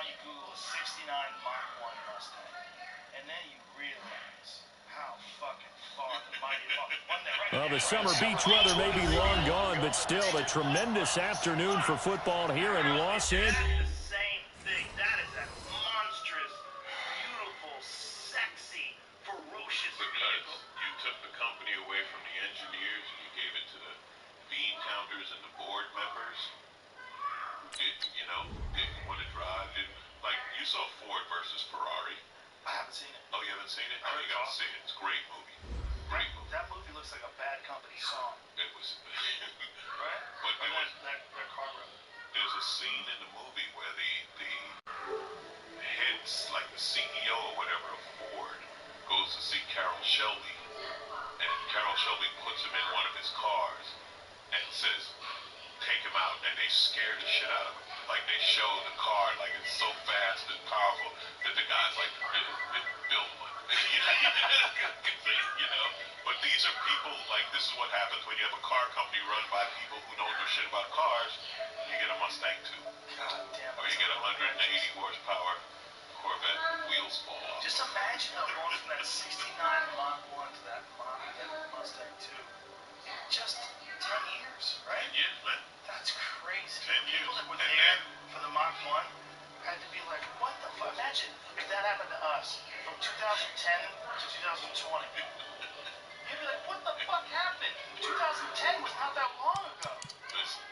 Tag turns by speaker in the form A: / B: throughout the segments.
A: now you Google a 69 Mach 1 Mustang, and then you realize how fucking far the mighty one that right.
B: Well, the summer beach weather may be long gone, but still a tremendous afternoon for football here in Los Angeles.
A: The same thing. That is a monstrous, beautiful, sexy, ferocious vehicle.
C: You took the company away from the engineers and you gave it to the bean counters and the board members who didn't want to drive. Like, you saw Ford versus Ferrari.
A: I haven't seen it.
C: Oh, you haven't seen it? Oh, you gotta see it. It's a great movie. Great movie.
A: That movie looks like a Bad Company song.
C: It was.
A: Right?
C: But
A: their car ride.
C: There's a scene in the movie where the heads, like the CEO or whatever of Ford, goes to see Carroll Shelby, and Carroll Shelby puts him in one of his cars and says, take him out, and they scare the shit out of him. Like, they show the car like it's so fast and powerful that the guy's like, build one. But these are people, like, this is what happens when you have a car company run by people who don't know shit about cars. You get a Mustang too.
A: God damn it.
C: Or you get a 180 horsepower Corvette, wheels fall off.
A: Just imagine going from that 69 Mach 1 to that Mustang 2 in just 10 years, right?
C: 10 years, man.
A: That's crazy.
C: 10 years.
A: People that were there for the Mach 1 had to be like, what the fuck? Imagine if that happened to us from 2010 to 2020. You'd be like, what the fuck happened? 2010 was not that long ago.
C: Listen,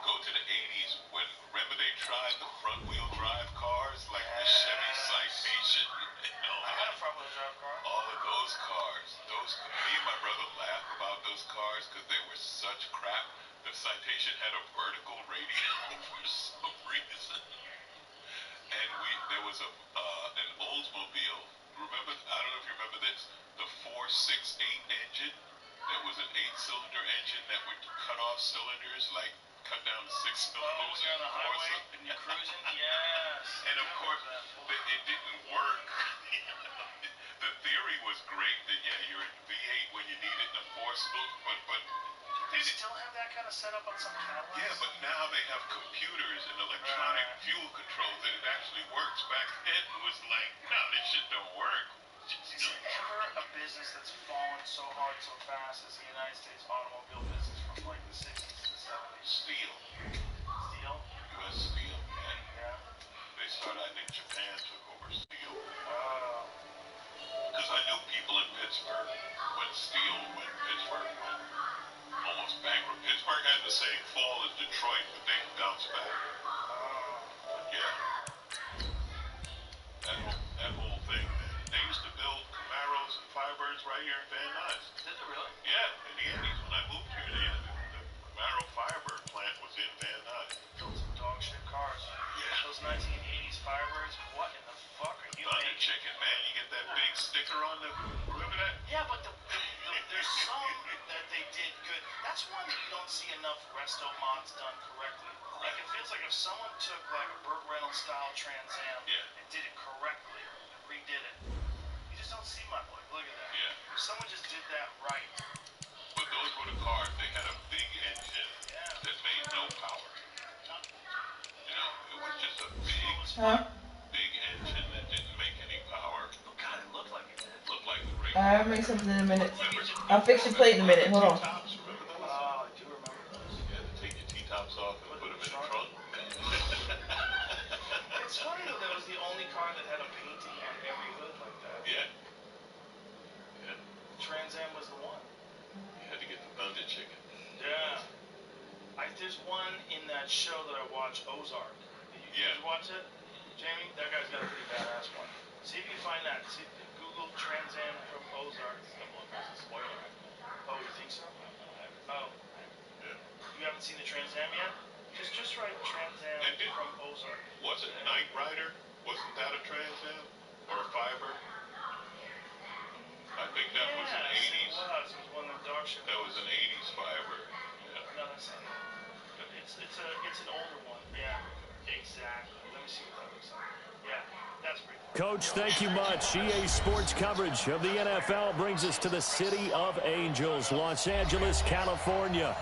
C: go to the 80s when, remember they tried the front wheel drive cars, like the Chevy Citation?
A: I had a front wheel drive car.
C: All of those cars, me and my brother laughed about those cars because they were such crap. The Citation had a vertical radio for some reason. And there was an Oldsmobile. Remember, I don't know if you remember this, the 468 engine. That was an 8-cylinder engine that would cut off cylinders, like cut down to 6 cylinders.
A: When you're on the highway and you're cruising, yes.
C: And of course, it didn't work. The theory was great that you're in V8 when you need it in a 4-cylinder, but
A: they still have that kind of setup on some Cadillacs?
C: Yeah, but now they have computers and electronic fuel controls that it actually works. Back then it was like, no, this shit don't work.
A: Is there ever a business that's fallen so hard so fast as the United States automobile business from like the 60s to the 70s?
C: Steel.
A: Steel?
C: U.S. Steel, man.
A: Yeah.
C: They started, I think Japan took over steel.
A: Oh.
C: Because I knew people in Pittsburgh when Pittsburgh went almost bankrupt. Pittsburgh had the same fall as Detroit, but they bounced back. But yeah, that whole thing, man. They used to build Camaros and Firebirds right here in Van Nuys.
A: Did they really?
C: Yeah, in the 80s when I moved here, the Camaro Firebird plant was in Van Nuys.
A: Built some dog shit cars.
C: Yeah.
A: Those 1980s Firebirds, what in the fuck are you
C: Thunder
A: making?
C: Chicken, man. You get that big sticker on the, remember that?
A: Yeah, but there's some that they did good. That's one that you don't see enough resto mods done correctly. Like, it feels like if someone took like a Burt Reynolds style Trans Am and did it correctly and redid it, you just don't see much. Like, look at that.
C: Yeah.
A: If someone just did that right.
C: But those were the cars. They had a big engine that made no power. It was just a big engine that didn't make any power.
A: Oh God, it looked like it did.
C: It looked like the race.
D: I'll make something in a minute. I'll fix your plate in a minute. Hold on.
C: T-tops, remember those?
A: Oh, I do remember those.
C: You had to take your T-tops off and put them in the trunk.
A: It's funny though, that was the only car that had a painting on every hood like that.
C: Yeah. Yeah.
A: Trans Am was the one.
C: You had to get the Thunder Chicken.
A: Yeah. There's one in that show that I watch, Ozark. Did you watch it? Jamie? That guy's got a pretty badass one. See if you can find that. Google Trans Am from Ozark. Spoiler. Oh, you think so? Oh.
C: Yeah.
A: You haven't seen the Trans Am yet? Just write Trans Am from Ozark.
C: Wasn't Knight Rider? Wasn't that a Trans Am? Or a Fiber? I think that was an 80s.
A: It was one of the dog shit.
C: That was an 80s Fiber. Yeah.
A: No, that's not it. It's an older one. Yeah, exactly. Let me see what that looks like. Yeah, that's pretty cool.
B: Coach, thank you much. EA Sports coverage of the NFL brings us to the City of Angels, Los Angeles, California.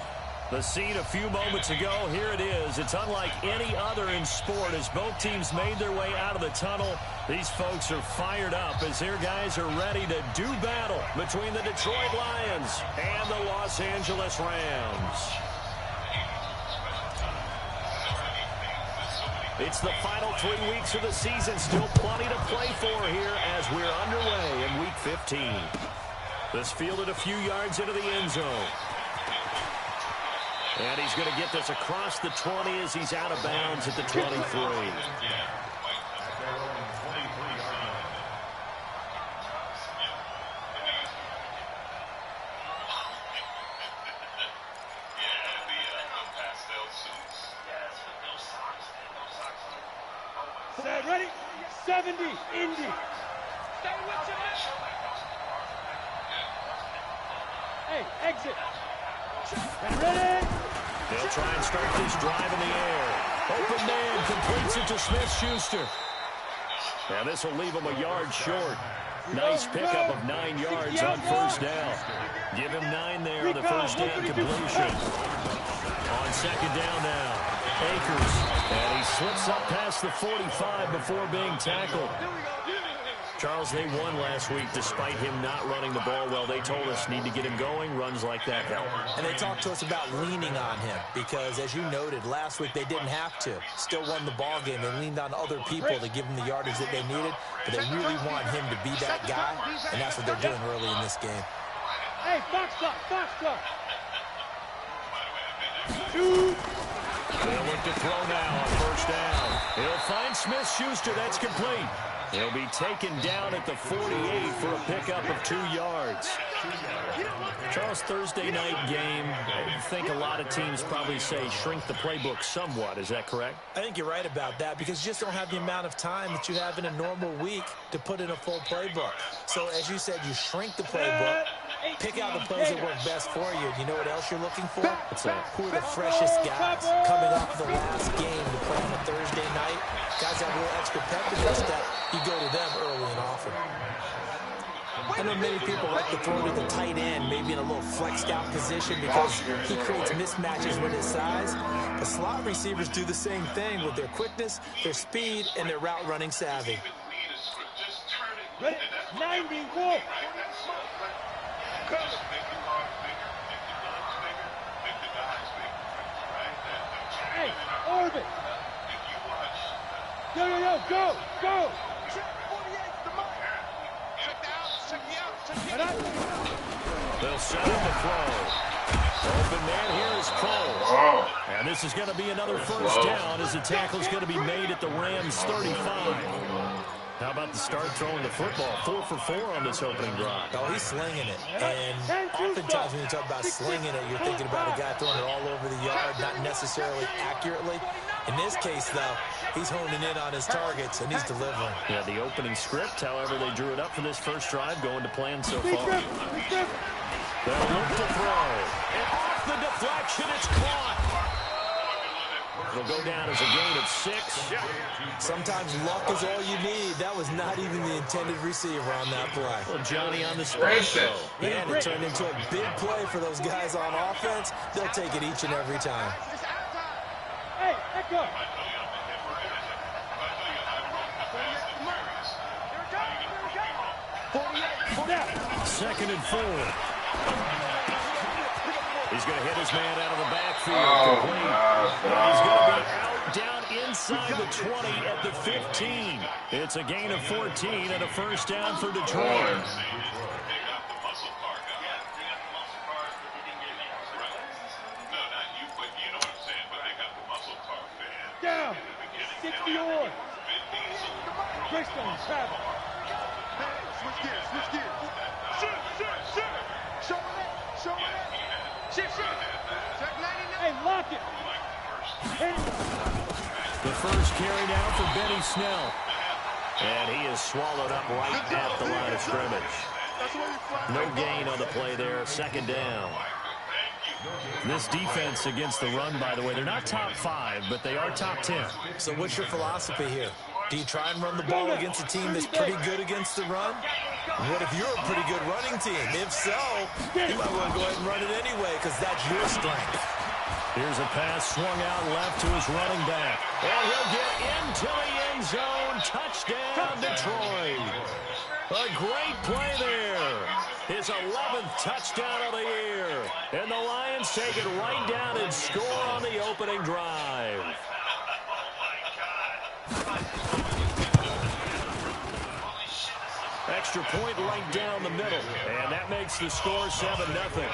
B: The scene a few moments ago, here it is. It's unlike any other in sport as both teams made their way out of the tunnel. These folks are fired up as their guys are ready to do battle between the Detroit Lions and the Los Angeles Rams. It's the final 3 weeks of the season. Still plenty to play for here as we're underway in Week 15. This fielded a few yards into the end zone. And he's going to get this across the 20 as he's out of bounds at the 23.
E: Set, ready? 70, Indy. Stay with your man. Hey, exit. Ready?
B: They'll try and start this drive in the air. Open man completes it to Smith-Schuster. Now this will leave him a yard short. Nice pickup of 9 yards on first down. Give him 9 there on the first down completion. On second down now, Akers. And he slips up past the 45 before being tackled. Charles, they won last week despite him not running the ball well. They told us need to get him going. Runs like that help.
F: And they talked to us about leaning on him because, as you noted, last week they didn't have to. Still won the ball game. They leaned on other people to give them the yardage that they needed. But they really want him to be that guy, and that's what they're doing early in this game.
E: Hey, box up, box up. 2.
B: They'll look to throw now on first down. He'll find Smith-Schuster. That's complete. He'll be taken down at the 48 for a pickup of 2 yards. Charles, Thursday night game, I think a lot of teams probably say shrink the playbook somewhat. Is that correct?
F: I think you're right about that because you just don't have the amount of time that you have in a normal week to put in a full playbook. So, as you said, you shrink the playbook, pick out the plays that work best for you. And you know what else you're looking for?
B: What's that?
F: Who are the freshest guys coming off the last game to play on a Thursday night? Guys have a little extra pep in their step. You go to them early and often. I know many people like to throw to the tight end, maybe in a little flexed out position because he creates mismatches with his size. But slot receivers do the same thing with their quickness, their speed, and their route running savvy.
E: Ready? 91. Hey, orbit. Yo, go, go.
B: They'll set up the throw. Open man here is Cole. And this is going to be another first down as the tackle's going to be made at the Rams 35. How about the start throwing the football? 4 for 4 on this opening drive.
F: Oh, he's slinging it. And oftentimes when you talk about slinging it, you're thinking about a guy throwing it all over the yard, not necessarily accurately. In this case, though, he's honing in on his targets, and he's delivering.
B: Yeah, the opening script, however, they drew it up for this first drive, going to plan so far. They'll look to throw. And off the deflection, it's caught. It'll go down as a gain of 6.
F: Sometimes luck is all you need. That was not even the intended receiver on that play.
B: Well, Johnny on the spot, though.
F: Yeah, and it turned into a big play for those guys on offense. They'll take it each and every time.
E: Hey, echo.
B: Second and 4. He's going to hit his man out of the backfield. Complete. He's going to be out down inside the 20 at the 15. It's a gain of 14 and a first down for Detroit.
E: Down. 60 on. Christian, travel.
G: Switch gears. Shoot. Show it. Shift. Check 99.
E: Hey, lock it.
B: The first carry now for Benny Snell. And he is swallowed up right at the line of scrimmage. No gain on the play there. Second down. This defense against the run, by the way, they're not top 5, but they are top 10.
F: So what's your philosophy here? Do you try and run the ball against a team that's pretty good against the run? What if you're a pretty good running team? If so, you might want to go ahead and run it anyway because that's your strength.
B: Here's a pass swung out left to his running back. And he'll get into the end zone. Touchdown, Detroit. A great play there. His 11th touchdown of the year. And the Lions take it right down and score on the opening drive. Extra point right down the middle. And that makes the score 7-0.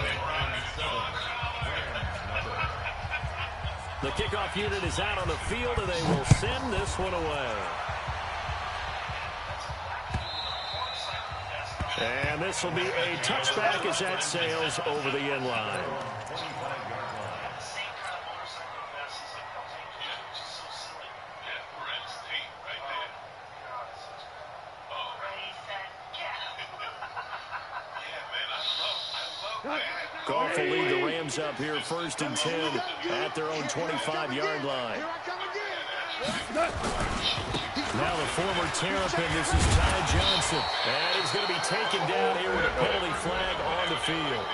B: The kickoff unit is out on the field, and they will send this one away. And this will be a touchback as that sails over the end line. Goff will lead the Rams up here 1st and 10 at their own 25-yard line. Now the former Terrapin, this is Ty Johnson. And he's going to be taken down here with a penalty flag on the field.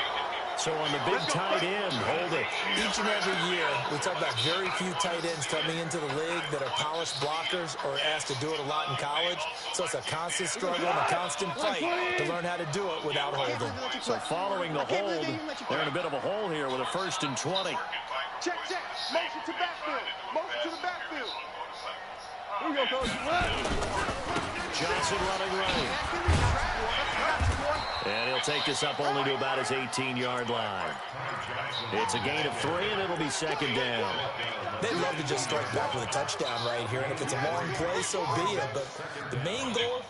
B: So on the big tight end, hold it.
F: Each and every year, we talk about very few tight ends coming into the league that are polished blockers or asked to do it a lot in college. So it's a constant struggle and a constant fight to learn how to do it without holding.
B: So following the hold, they're in a bit of a hole here with a 1st and 20.
G: Check, check. Motion to backfield. Motion to the backfield. Here we go, coach.
B: Johnson running right. And he'll take this up only to about his 18-yard line. It's a gain of 3, and it'll be 2nd down.
F: They'd love to just strike back with a touchdown right here, and if it's a long play, so be it. But the main goal,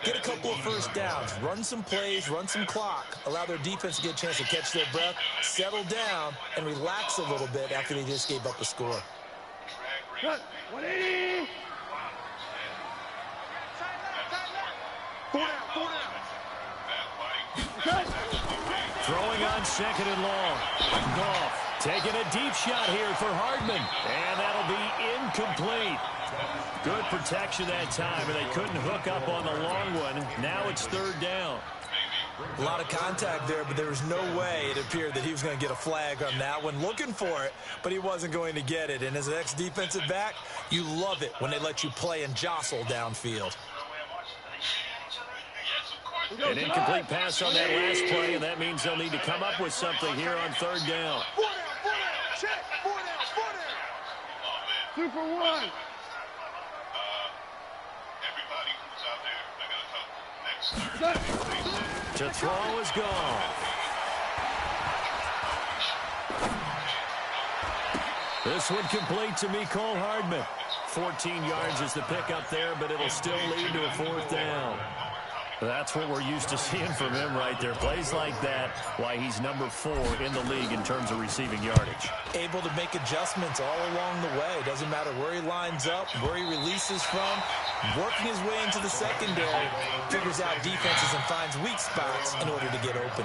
F: get a couple of first downs, run some plays, run some clock, allow their defense to get a chance to catch their breath, settle down, and relax a little bit after they just gave up a score.
G: 180. 4 down, 4 down.
B: Throwing on 2nd and long. Goff taking a deep shot here for Hardman. And that'll be incomplete. Good protection that time, and they couldn't hook up on the long one. Now it's 3rd down.
F: A lot of contact there, but there was no way it appeared that he was going to get a flag on that one. Looking for it, but he wasn't going to get it. And as an ex-defensive back, you love it when they let you play and jostle downfield.
B: An incomplete pass on that last play, and that means they'll need to come up with something here on 3rd down.
G: 4 down, 4 down. Check. 4 down, 4 down. 2 for 1.
C: Everybody who's out there, I got to talk next.
B: To throw is gone. This one complete to Mecole Hardman. 14 yards is the pickup there, but it'll still lead to a 4th down. That's what we're used to seeing from him right there. Plays like that, why he's number 4 in the league in terms of receiving yardage.
F: Able to make adjustments all along the way. Doesn't matter where he lines up, where he releases from. Working his way into the secondary, figures out defenses and finds weak spots in order to get open.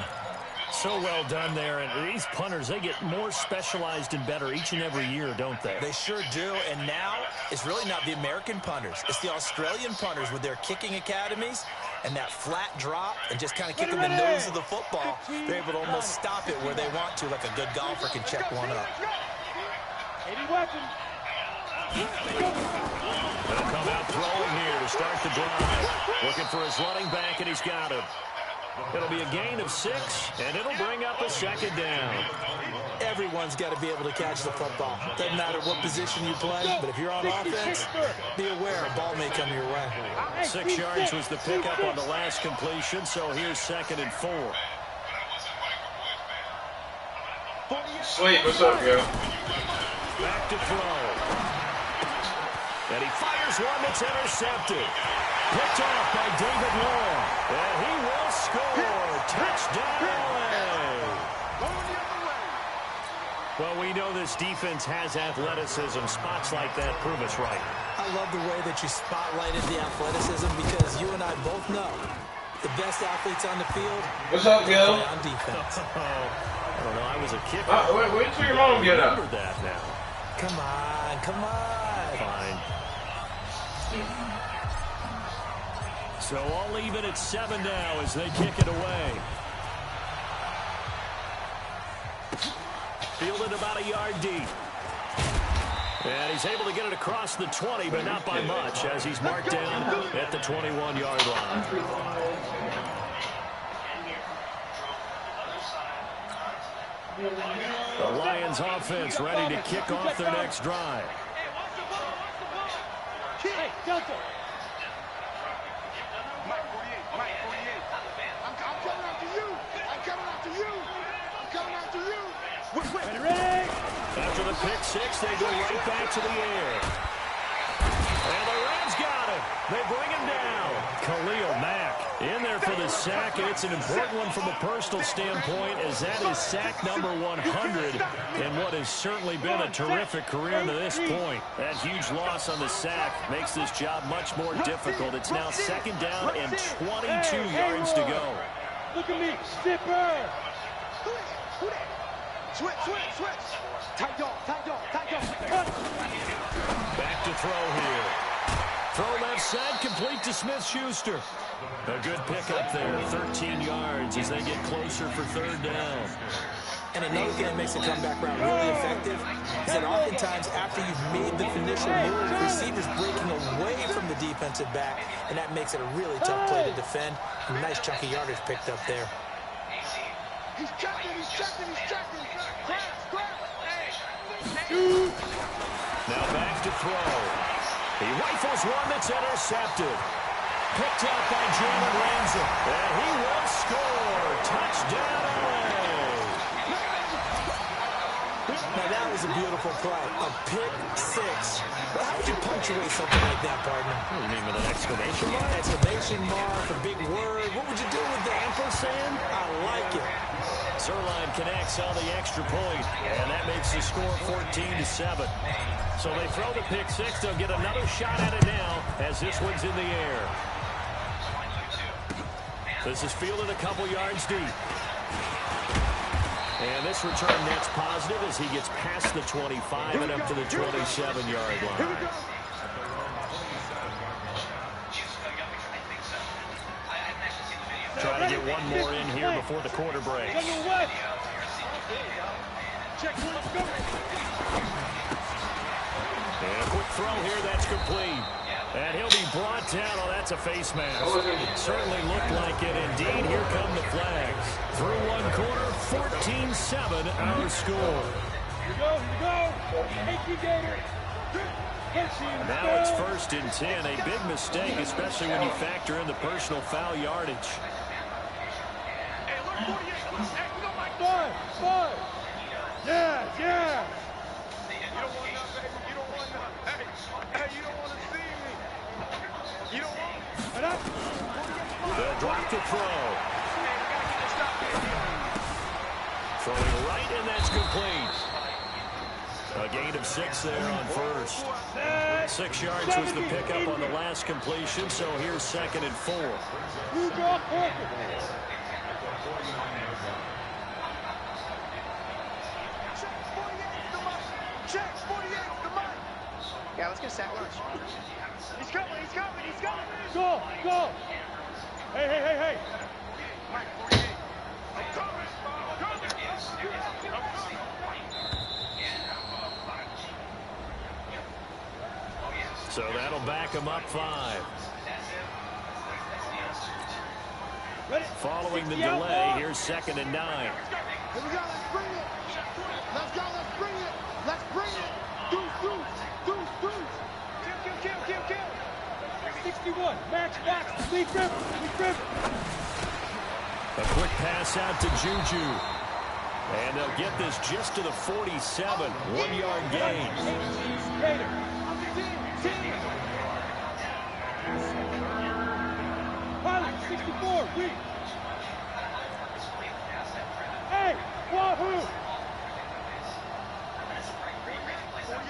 B: So well done there. And these punters, they get more specialized and better each and every year, don't they?
F: They sure do. And now it's really not the American punters. It's the Australian punters with their kicking academies and that flat drop and just kind of kicking the nose of the football. They're able to almost stop it where they want to, like a good golfer can check one up.
E: 80 weapons.
B: He'll come out throwing here to start the drive. Looking for his running back, and he's got him. It'll be a gain of 6, and it'll bring up a 2nd down.
F: Everyone's got to be able to catch the football. Doesn't matter what position you play, but if you're on offense, be aware a ball may come your way.
B: 6 yards was the pickup on the last completion, so here's 2nd and 4.
H: Sweet, what's up, yo?
B: Back to throw. And he fires one that's intercepted. Picked off by David Long. And he will score. Touchdown, LA. Well, we know this defense has athleticism. Spots like that prove us right.
F: I love the way that you spotlighted the athleticism because you and I both know the best athletes on the field.
H: What's up, yo?
F: On defense.
B: I don't know. I was a kicker.
H: Wait till your mom get up.
B: Remember that now.
F: Come on, come on.
B: Fine. So I'll leave it at 7 now as they kick it away. Fielded about a yard deep. And he's able to get it across the 20, but not by much, as he's marked down at the 21-yard line. The Lions offense ready to kick off their next drive.
E: Hey, Delta.
G: I'm coming after you. I'm coming after you. I'm coming after you.
E: Ready?
B: After the pick six, they go right back to the air. And the Rams got him. They bring him down. Khalil Mack in there for the sack, and it's an important one from a personal standpoint, as that is sack number 100 in what has certainly been a terrific career to this point. That huge loss on the sack makes this job much more difficult. It's now second down and 22 yards to go.
E: Look at me, zipper.
G: Switch. Tight dog.
B: Back to throw here. Throw left side, complete to Smith-Schuster. A good pickup there, 13 yards as they get closer for third down.
F: And another thing that makes the comeback route really effective is that oftentimes after you've made the initial move, receivers breaking away from the defensive back, and that makes it a really tough play to defend. A nice chunky yardage picked up there.
G: He's checking. Grab.
B: Now back to throw. He rifles one that's intercepted. Picked out by Jalen Ramsey. And he will score. Touchdown, LA.
F: Now that was a beautiful play. A pick six. Well, how would you punctuate something like that, partner?
B: What do you mean, with an exclamation mark?
F: Exclamation mark, a big word. What would you do with that?
B: Ampersand?
F: I like it.
B: Zerline connects on the extra point, and that makes the score 14-7. So they throw the pick six. They'll get another shot at it now as this one's in the air. This is fielded a couple yards deep. And this return net's positive as he gets past the 25 and up to the 27-yard line. Trying to get one more in here before the quarter breaks. And a quick throw here, that's complete. And he'll be brought down. Oh, that's a face mask. Certainly looked like it. Indeed, here come the flags. Through one quarter, 14-7 our score.
E: Here we go.
B: Now it's 1st and 10. A big mistake, especially when you factor in the personal foul yardage.
E: Five. Yeah.
G: You don't want none, baby. You don't want none. Hey, you don't want to see me. You don't want.
B: The drop to throw. Throwing right, and that's complete. A gain of 6 there on first. 6 yards was the pickup on the last completion, so here's 2nd and 4.
G: Yeah, let's get a sack lunch. He's coming.
E: Go. Hey.
G: Mike, 48. I'm coming.
B: So that'll back him up 5. Following the delay, here's 2nd and 9.
G: Here we go, let's bring it. Let's bring it. Deuce. Kill.
E: 61, match box, Lee Griffin.
B: A quick pass out to Juju. And they'll get this just to the 47. 1-yard gain.
E: Pilot, 64, Reed. Hey, Wahoo!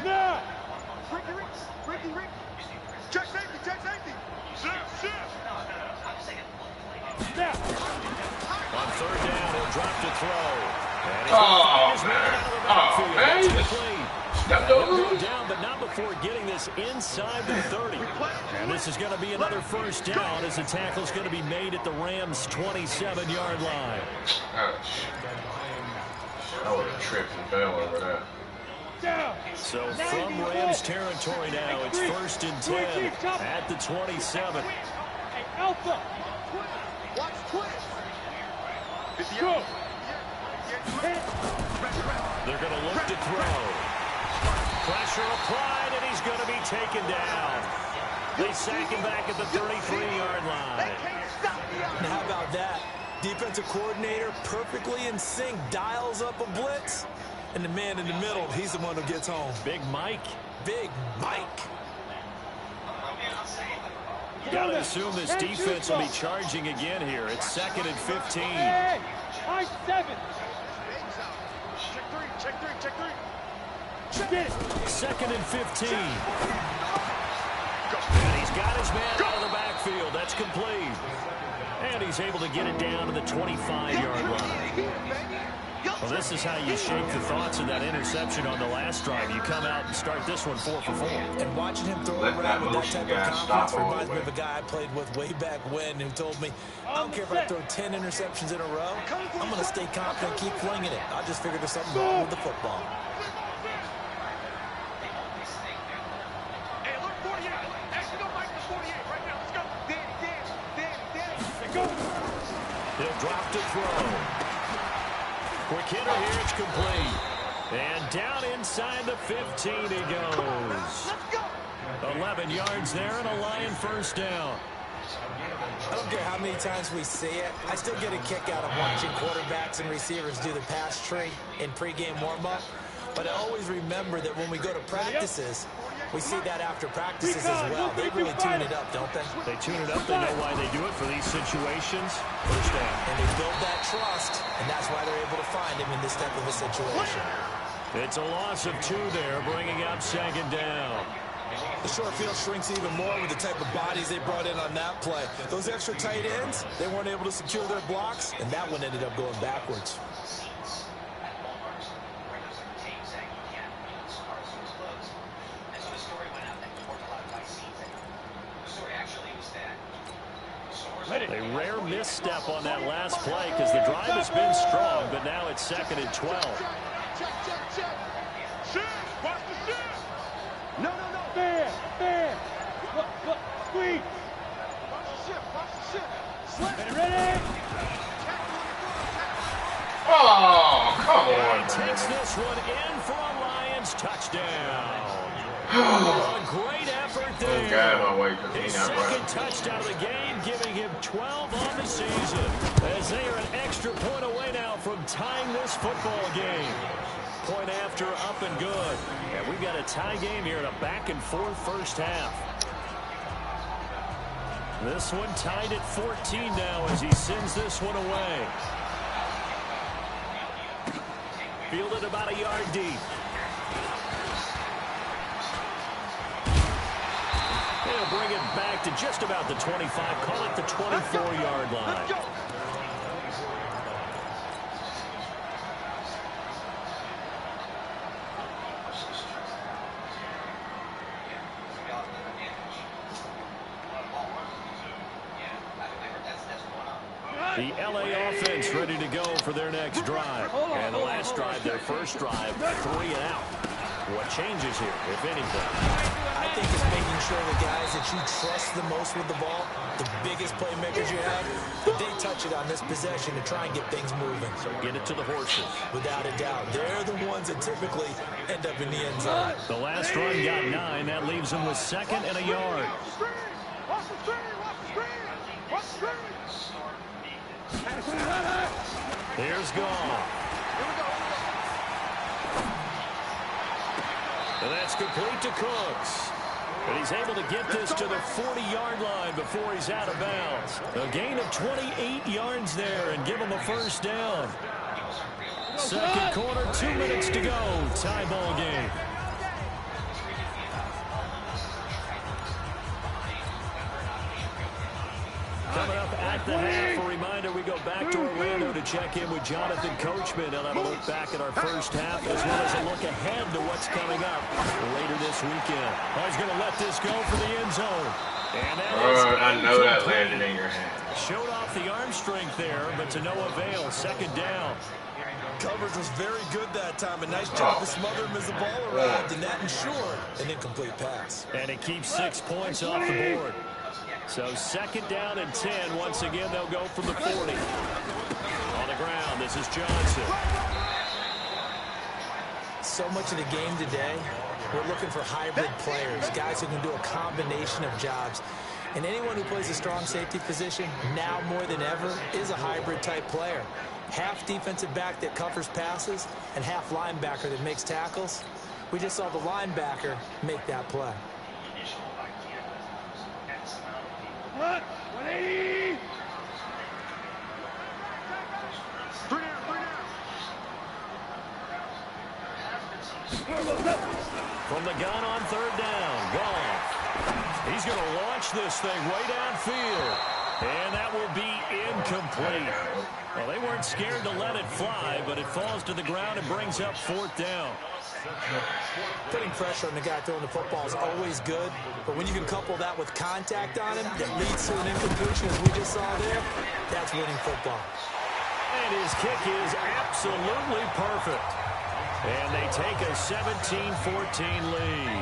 E: Now!
G: Ricky. Check safety. Shift.
E: Now!
B: On 3rd down, he'll drop to throw. And
H: Oh, man.
B: He'll go down, but not before getting this inside the 30. And this is going to be another 1st down as the tackle's going to be made at the Rams' 27-yard line.
H: I would have tripped. fell over that.
B: So from Rams territory now, it's 1st and 10 at the 27.
E: Hey, Alpha. Watch Twitch. Go.
B: They're going to look to throw. Pressure applied, and he's going to be taken down. They sack him back at the 33-yard line.
F: Now how about that? Defensive coordinator perfectly in sync, dials up a blitz, and the man in the middle, he's the one who gets home.
B: Big Mike.
F: Big Mike.
B: Got to assume this defense will be charging again here. It's 2nd and 15.
E: Hey, high 7.
G: Check three.
E: Get it.
B: 2nd and 15. And he's got his man out of the backfield. That's complete. And he's able to get it down to the 25-yard line. Well, this is how you shake the thoughts of that interception on the last drive. You come out and start this one 4 for 4.
F: And watching him throw
H: Let
F: around
H: that
F: with that
H: motion
F: type
H: guy
F: of
H: stop
F: confidence
H: all the
F: reminds me
H: way.
F: of a guy I played with way back when who told me, I don't care if I throw 10 interceptions in a row, I'm going to stay confident, keep flinging it. I just figured there's something wrong with the football.
G: Hey, look, 48. Actually, don't like the 48 right now. Let's go. Danny.
E: Go.
B: He'll drop to throw. Quick hitter here, it's complete. And down inside the 15 he goes. 11 yards there and a Lion first down.
F: I don't care how many times we see it, I still get a kick out of watching quarterbacks and receivers do the pass tree in pregame warm-up. But I always remember that when we go to practices, we see that after practices as well. They really tune it up, don't they?
B: They tune it up. They know why they do it for these situations. First down.
F: And they build that trust, and that's why they're able to find him in this type of a situation.
B: It's a loss of 2 there, bringing up 2nd down.
F: The short field shrinks even more with the type of bodies they brought in on that play. Those extra tight ends, they weren't able to secure their blocks, and that one ended up going backwards.
B: A rare misstep on that last play because the drive has been strong, but now it's 2nd and 12.
G: Check. Shift. Watch the shift.
E: No. Fair. Look. Squeeze.
G: Watch the shift.
E: Get ready.
H: Oh, come
B: And
H: on,
B: takes
H: man.
B: this one in for a Lions touchdown. A great effort there.
H: This guy my way because
B: His
H: he's not
B: second
H: right.
B: touchdown of the game, giving him 12 on the season. As they are an extra point away now from tying this football game. Point after, up and good. And we've got a tie game here in a back-and-forth first half. This one tied at 14 now as he sends this one away. Fielded about a yard deep. He'll bring it back to just about the 25. Call it the 24-yard line. The LA offense ready to go for their next drive. And the last drive, their first drive, 3 and out. What changes here, if anything?
F: I think it's making sure the guys that you trust the most with the ball, the biggest playmakers you have, that they touch it on this possession to try and get things moving.
B: So get it to the horses.
F: Without a doubt. They're the ones that typically end up in the end zone.
B: The last run got 9. That leaves them with 2nd and a yard.
G: Watch the screen.
B: Here's Goff. And that's complete to Cooks. And he's able to get this to the 40-yard line before he's out of bounds. A gain of 28 yards there and give him a first down. Second quarter, 2 minutes to go. Tie ball game. Coming up at the half, a reminder, we go back to Orlando to check in with Jonathan Coachman. He'll have a look back at our first half as well as a look ahead to what's coming up later this weekend. He's going to let this go for the end zone. And that is
H: I know that landed in your hand.
B: showed off the arm strength there, but to no avail. Second down.
F: Coverage was very good that time. A nice job to smother him as the ball arrived, and that ensured an incomplete pass.
B: And it keeps 6 points off the board. So second down and 10. Once again, they'll go from the 40. On the ground, this is Johnson.
F: So much of the game today, we're looking for hybrid players, guys who can do a combination of jobs. And anyone who plays a strong safety position, now more than ever, is a hybrid-type player. Half defensive back that covers passes and half linebacker that makes tackles. We just saw the linebacker make that play.
E: What? 180!
B: From the gun on third down, Goff. He's going to launch this thing way downfield. And that will be incomplete. Well, they weren't scared to let it fly, but it falls to the ground and brings up fourth down.
F: Putting pressure on the guy throwing the football is always good, but when you can couple that with contact on him that leads to an incompletion, as we just saw there, that's winning football.
B: And his kick is absolutely perfect. And they take a 17-14 lead.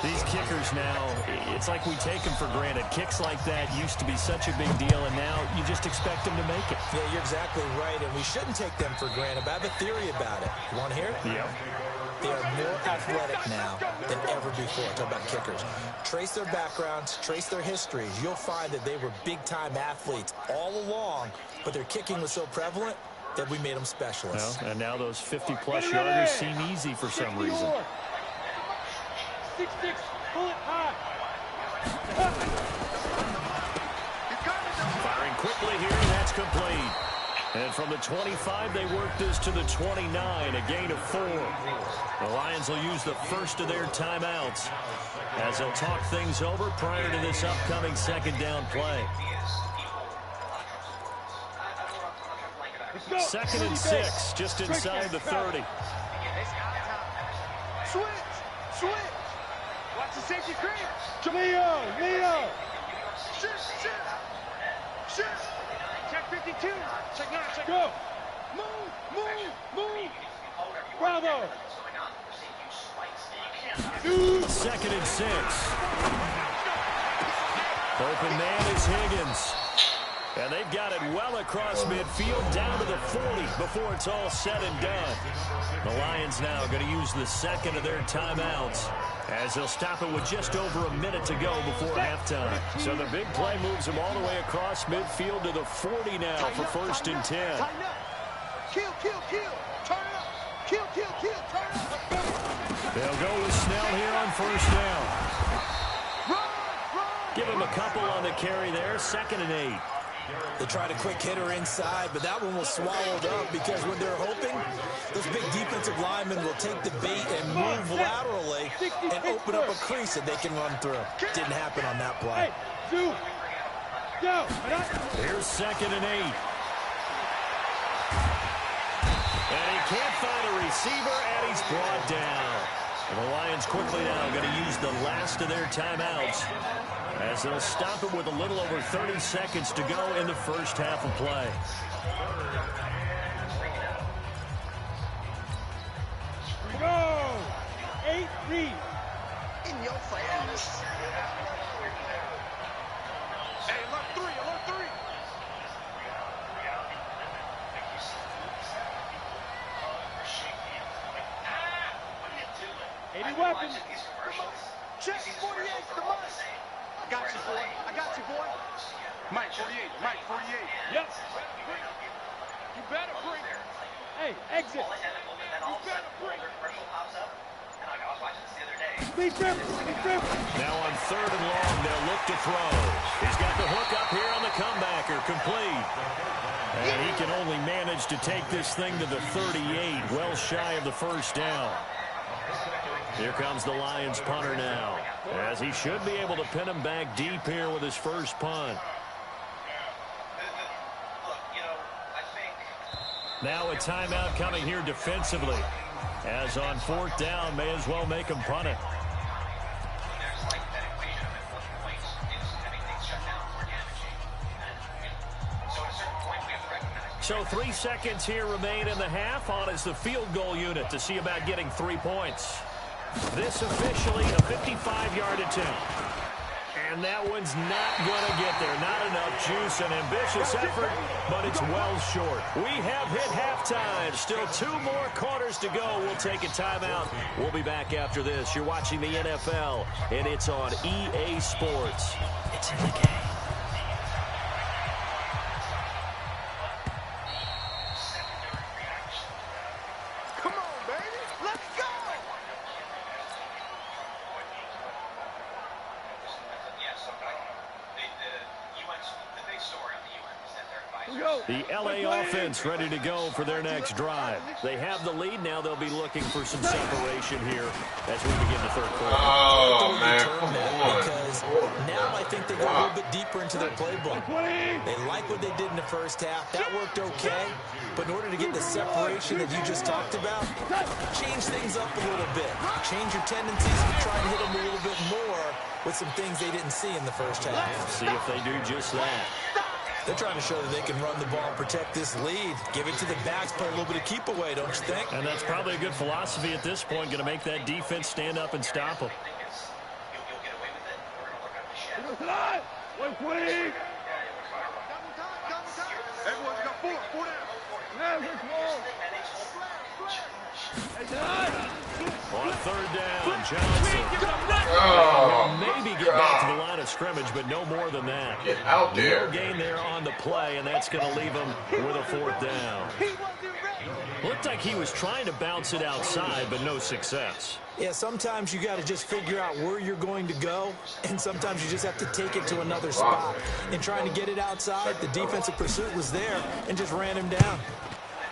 B: These kickers now, it's like we take them for granted. Kicks like that used to be such a big deal, and now you just expect them to make it.
F: Yeah, you're exactly right, and we shouldn't take them for granted, but I have a theory about it. You want to hear it?
B: Yep.
F: They are more athletic now than ever before. Talk about kickers. Trace their backgrounds, trace their histories. You'll find that they were big-time athletes all along, but their kicking was so prevalent that we made them specialists.
B: Well, and now those 50-plus yarders seem easy for some reason.
E: 6-6, pull it high.
B: Firing quickly here, and that's complete. And from the 25, they work this to the 29, a gain of 4. The Lions will use the first of their timeouts as they'll talk things over prior to this upcoming second down play. Second and 6, just inside the 30.
E: Switch! Watch the safety creep! Leo! Shoot! Check 52! Check 9, check go! Move! Bravo!
B: Second and 6. Open man is Higgins. And they've got it well across midfield down to the 40 before it's all said and done. The Lions now going to use the second of their timeouts as they'll stop it with just over a minute to go before halftime. So the big play moves them all the way across midfield to the 40 now for first and 10.
E: Kill! Turn it up! Kill! Turn it up!
B: They'll go with Snell here on first down. Give him a couple on the carry there, second and 8.
F: They tried a quick hitter inside, but that one was swallowed up because when they're hoping, those big defensive linemen will take the bait and move laterally and open up a crease that they can run through. Didn't happen on that play.
E: Go!
B: Here's second and 8. And he can't find a receiver, and he's brought down. And the Lions quickly now going to use the last of their timeouts as they'll stop it with a little over 30 seconds to go in the first half of play.
E: Go! 8-3.
G: In your face. Hey, alert 3.
E: 80 weapons.
G: Check 48, the must. I got you, boy. Mike 48.
E: Yep. You better bring it. Hey, exit. You better bring it. Speed trip.
B: Now on third and long, they'll look to throw. He's got the hook up here on the comebacker, complete. And he can only manage to take this thing to the 38, well shy of the first down. Here comes the Lions punter now, as he should be able to pin him back deep here with his first punt. Now a timeout coming here defensively, as on fourth down, may as well make him punt it. So 3 seconds here remain in the half. On is the field goal unit to see about getting 3 points. This officially a 55-yard attempt. And that one's not going to get there. Not enough juice. An ambitious effort, but it's well short. We have hit halftime. Still 2 more quarters to go. We'll take a timeout. We'll be back after this. You're watching the NFL, and it's on EA Sports. It's in the game. The LA offense ready to go for their next drive. They have the lead. Now they'll be looking for some separation here as we begin the third quarter.
H: Oh, man.
F: Because now I think they go a little bit deeper into their playbook. They like what they did in the first half. That worked okay. But in order to get the separation that you just talked about, change things up a little bit. Change your tendencies and try to hit them a little bit more with some things they didn't see in the first half.
B: See if they do just that.
F: They're trying to show that they can run the ball and protect this lead. Give it to the backs, play a little bit of keep away, don't you think?
B: And that's probably a good philosophy at this point, going to make that defense stand up and stop them.
G: Everyone's got four down.
B: On third down, Johnson. Maybe get back to the line of scrimmage, but no more than that.
H: Get out there.
B: No gain there on the play, and that's going to leave him with a 4th down. Looked like he was trying to bounce it outside, but no success.
F: Yeah, sometimes you got to just figure out where you're going to go, and sometimes you just have to take it to another spot. In trying to get it outside, the defensive pursuit was there and just ran him down.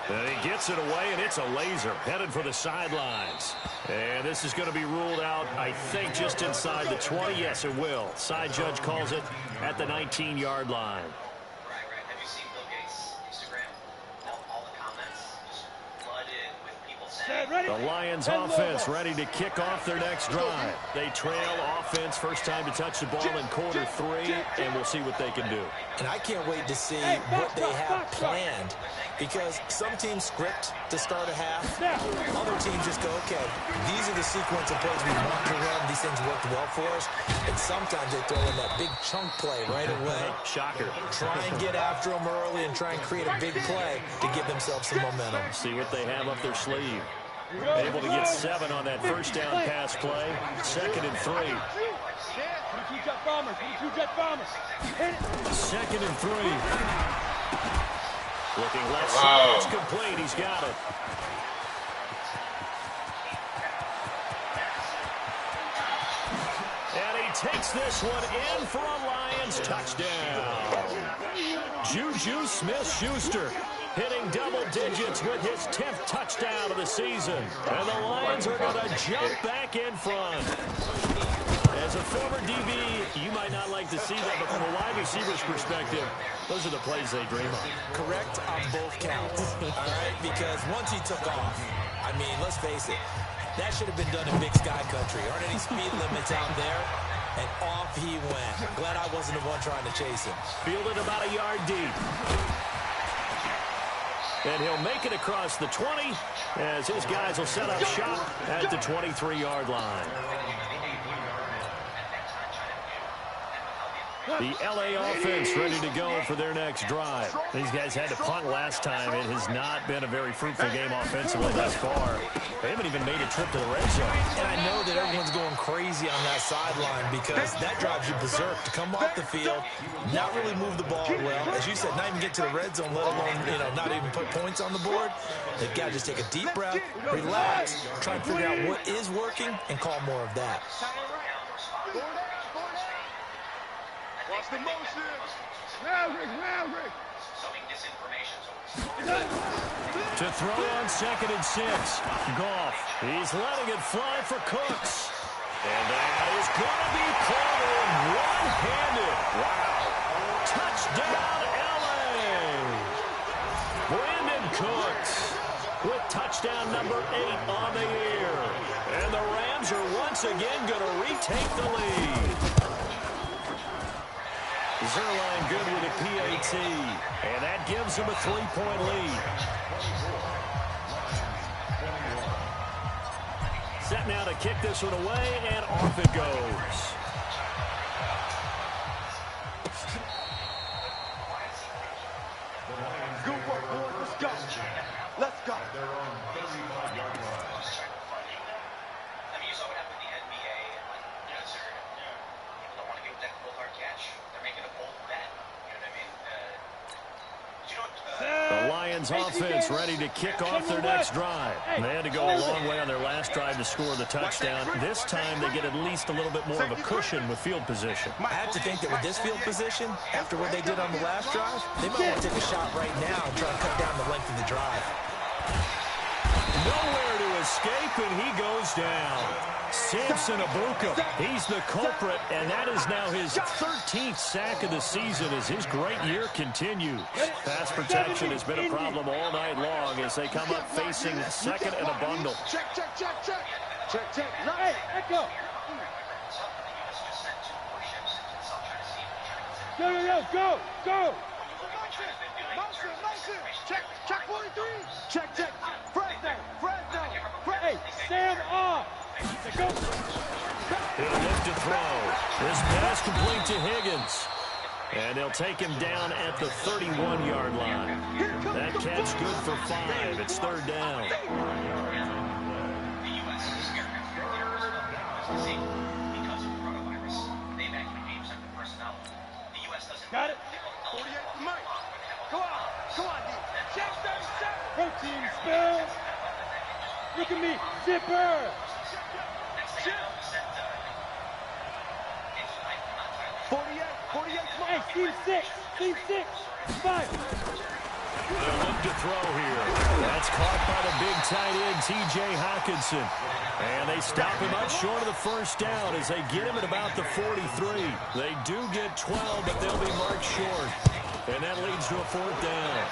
B: And he gets it away, and it's a laser headed for the sidelines. And this is going to be ruled out, I think, just inside the 20. Yes, it will. Side judge calls it at the 19-yard line.
I: Have you seen Bill Gates' Instagram? All the comments just flooded with people saying...
B: The Lions offense ready to kick off their next drive. They trail offense, first time to touch the ball in quarter 3, and we'll see what they can do.
F: And I can't wait to see what they have planned, because some teams script to start a half. Other teams just go, okay, these are the sequence of plays we want to run. These things worked well for us. And sometimes they throw in that big chunk play right away.
B: Shocker.
F: Try and get after them early and try and create a big play to give themselves some momentum.
B: See what they have up their sleeve. Able to get 7 on that first down pass play. 2nd and 3. 2nd and 3. Looking left side. It's complete. He's got it. And he takes this one in for a Lions touchdown. Juju Smith-Schuster hitting double digits with his 10th touchdown of the season. And the Lions are going to jump back in front. As a former DB, you might not like to see that, but from a wide receiver's perspective, those are the plays they dream of.
F: Correct on both counts, all right? Because once he took off, I mean, let's face it, that should have been done in Big Sky Country. Aren't any speed limits out there? And off he went. Glad I wasn't the one trying to chase him.
B: Fielded about a yard deep. And he'll make it across the 20 as his guys will set up shop at the 23-yard line. The LA offense ready to go for their next drive. These guys had to punt last time. It has not been a very fruitful game offensively thus far. They haven't even made a trip to the red zone.
F: And I know that everyone's going crazy on that sideline because that drives you berserk to come off the field, not really move the ball well. As you said, not even get to the red zone, let alone, not even put points on the board. They've got to just take a deep breath, relax, try and figure out what is working, and call more of that.
G: Watch the motion.
B: To throw on 2nd and 6. Goff. He's letting it fly for Cooks. And that is going to be caught in one-handed. Wow. Touchdown, LA. Brandon Cooks with touchdown number 8 on the year. And the Rams are once again going to retake the lead. Zerline good with a PAT. And that gives him a 3-point lead. Set now to kick this one away, and off it goes.
G: Good work, boys. Let's go. Let's go.
I: I mean, you saw what happened in the NBA and like Wizard. People don't want to give that cold hard catch. They're making a bold bet. You know what I mean?
B: The Lions offense ready to kick off their next drive. They had to go a long way on their last drive to score the touchdown. This time they get at least a little bit more of a cushion with field position.
F: I have to think that with this field position, after what they did on the last drive, they might want to take a shot right now and try to cut down the length of the drive.
B: Nowhere to escape, and he goes down. Samson Abuka, he's the culprit, and that is now his 13th sack of the season as his great year continues. Pass protection has been a problem all night long as they come up facing second and a bundle.
G: Check.
E: Hey, Echo. Go.
G: Motion. Check 43. Check. Fresno.
E: Hey, stand off. Go.
B: He'll lift to throw. This pass complete to Higgins. And they'll take him down at the 31-yard line. That catch good for 5. It's third down.
E: Got it.
G: 48 to Mike. Come on, D. Check 37.
E: Protein spill. Look at me. Zipper.
G: 48
E: Hey, team 6. 5.
B: They'll look to throw here. That's caught by the big tight end, T.J. Hockenson. And they stop him up short of the first down as they get him at about the 43. They do get 12, but they'll be marked short. And that leads to a fourth down.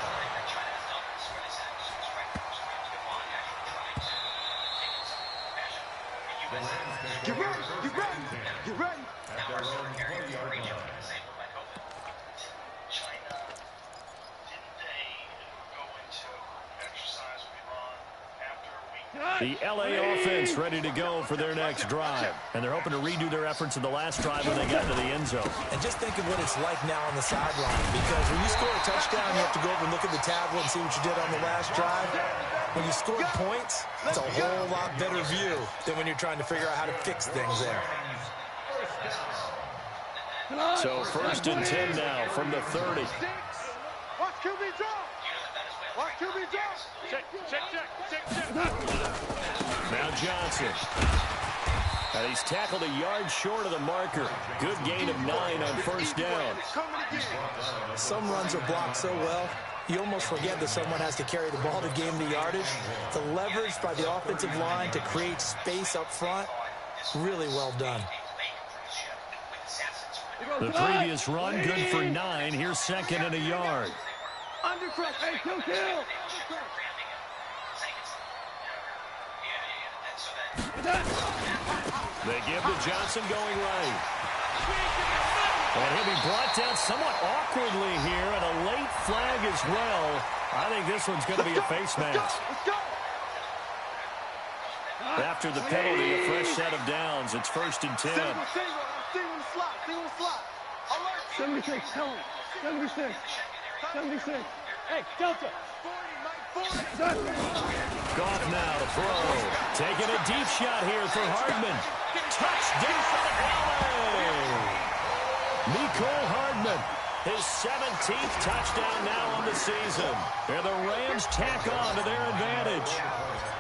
G: Get ready.
B: The L.A. offense ready to go for their next drive. And they're hoping to redo their efforts in the last drive when they got to the end zone.
F: And just think of what it's like now on the sideline. Because when you score a touchdown, you have to go over and look at the tablet and see what you did on the last drive. When you scored points, it's a whole lot better view than when you're trying to figure out how to fix things there.
B: So first and 10 now from the 30.
G: Watch QB drop.
E: Check.
B: Now Johnson. And he's tackled a yard short of the marker. Good gain of 9 on first down.
F: Some runs are blocked so well, you almost forget that someone has to carry the ball to gain the yardage. The leverage by the offensive line to create space up front, really well done.
B: The previous run, good for 9. Here's second and a yard.
E: Undercrush. Hey, kill.
B: They give to Johnson going right. And he'll be brought down somewhat awkwardly here, and a late flag as well. I think this one's going to be a face mask. After the penalty, a fresh set of downs. It's first and 10.
G: Single slot.
E: 76, tell him. 76. Hey, Delta.
G: 40.
B: Goff now to throw. Taking a deep shot here for Hardman. Touchdown, LA! Mecole Hardman, his 17th touchdown now on the season. And the Rams tack on to their advantage.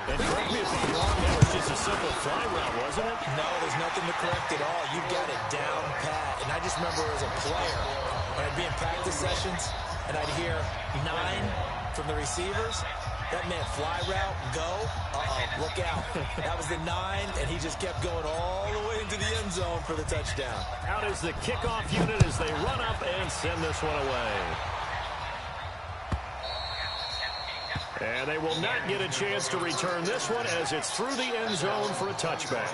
B: And correct me if I'm wrong, that was just a simple fly route, wasn't it?
F: No, there's nothing to correct at all. You got it down pat. And I just remember as a player, when I'd be in practice sessions, and I'd hear 9 from the receivers. That meant fly route, go. Look out. That was the 9, and he just kept going all the way into the end zone for the touchdown.
B: Out is the kickoff unit as they run up and send this one away. And they will not get a chance to return this one as it's through the end zone for a touchback.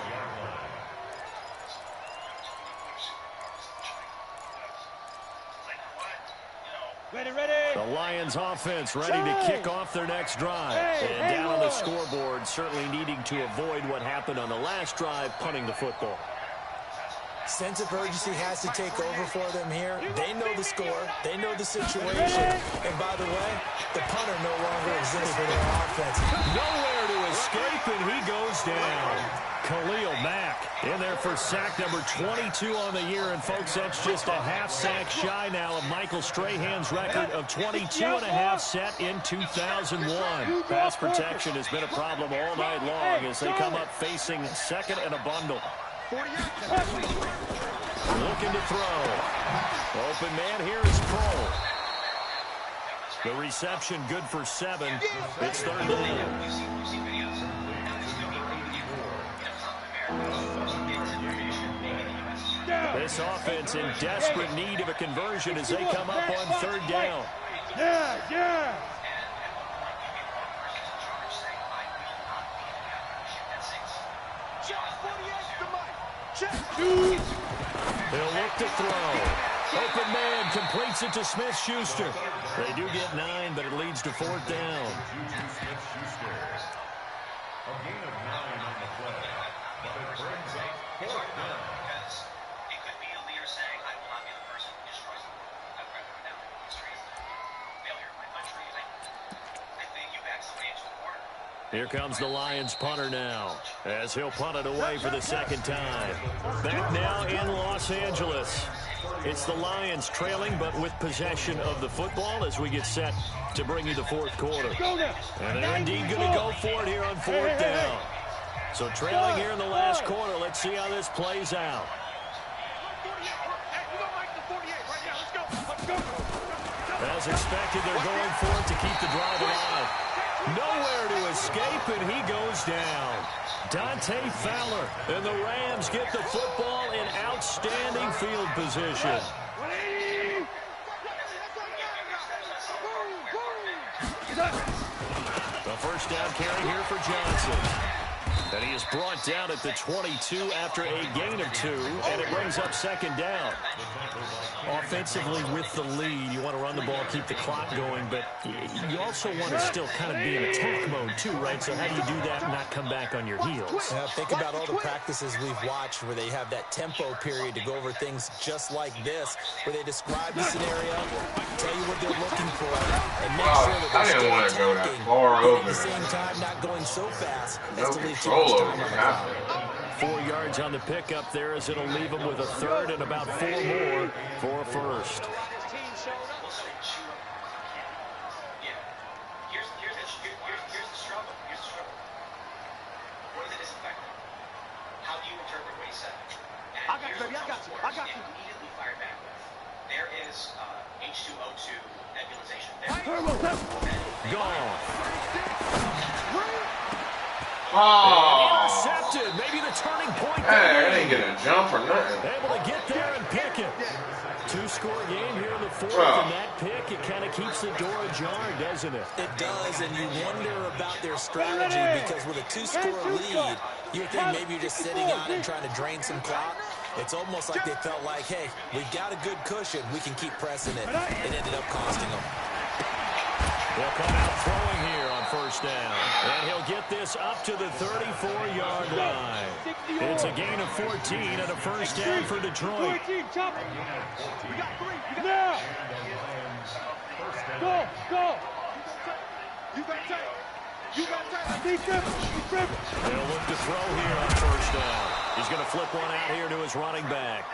B: The Lions offense ready to kick off their next drive. And down on the scoreboard, certainly needing to avoid what happened on the last drive, punting the football.
F: Sense of urgency has to take over for them here. They know the score. They know the situation. And by the way, the punter no longer exists for their offense.
B: Nowhere to escape, and he goes down. Khalil Mack in there for sack number 22 on the year. And, folks, that's just a half sack shy now of Michael Strahan's record of 22.5 set in 2001. Pass protection has been a problem all night long as they come up facing second and a bundle. Looking to throw. Open man here is Kroll. The reception good for 7. It's 3rd down. This offense in desperate need of a conversion as they come up on 3rd down.
E: Yeah.
B: They'll look to throw. Open man completes it to Smith-Schuster. They do get 9, but it leads to 4th down.
I: A gain of 9 on the play, but it brings up 4th down. Because it could be a leader saying, I will not be the person who destroys the world. I'd rather come down the street. Failure of my country. I think you back somebody into a corner.
B: Here comes the Lions punter now, as he'll punt it away for the 2nd time. Back now in Los Angeles. It's the Lions trailing, but with possession of the football as we get set to bring you the 4th quarter. And they're indeed going to go for it here on 4th down. So trailing here in the last quarter. Let's see how this plays out. As expected, they're going for it to keep the drive alive. Nowhere to escape, and he goes down. Dante Fowler, and the Rams get the football in outstanding field position. The 1st down carry here for Johnson. And he is brought down at the 22 after a gain of 2, and it brings up 2nd down. Offensively with the lead, you want to run the ball, keep the clock going, but you also want to still kind of be in attack mode too, right? So how do you do that and not come back on your heels?
F: Think about all the practices we've watched where they have that tempo period to go over things just like this, where they describe the scenario, tell you what they're looking for, and make sure that they're still attacking, but at the same time not going so fast as to leave too much time on the clock.
B: 4 yards on the pickup there as it'll leave them with a 3rd and about 4 more for a 1st.
I: Here's the struggle. What is it disinfectant? How do you interpret what he said? I got you. Immediately fired back with. There is H2O2 nebulization there.
B: Gone.
H: Oh,
B: Intercepted. Maybe the turning point.
H: hey, I didn't get a jump or nothing.
B: Able to get there and pick it. 2-score game here in the 4th, and that pick, it kind of keeps the door ajar, doesn't it?
F: It does, and you wonder about their strategy because with a 2-score lead, you think maybe you're just sitting out and trying to drain some clock. It's almost like they felt like, hey, we've got a good cushion. We can keep pressing it. It ended up costing them.
B: They'll come out throwing here on 1st down. And he'll get this up to the 34-yard line. It's a gain of 14 and a 1st down for Detroit.
E: Now! Go! You got time!
B: They'll look to throw here on 1st down. He's going to flip one out here to his running back.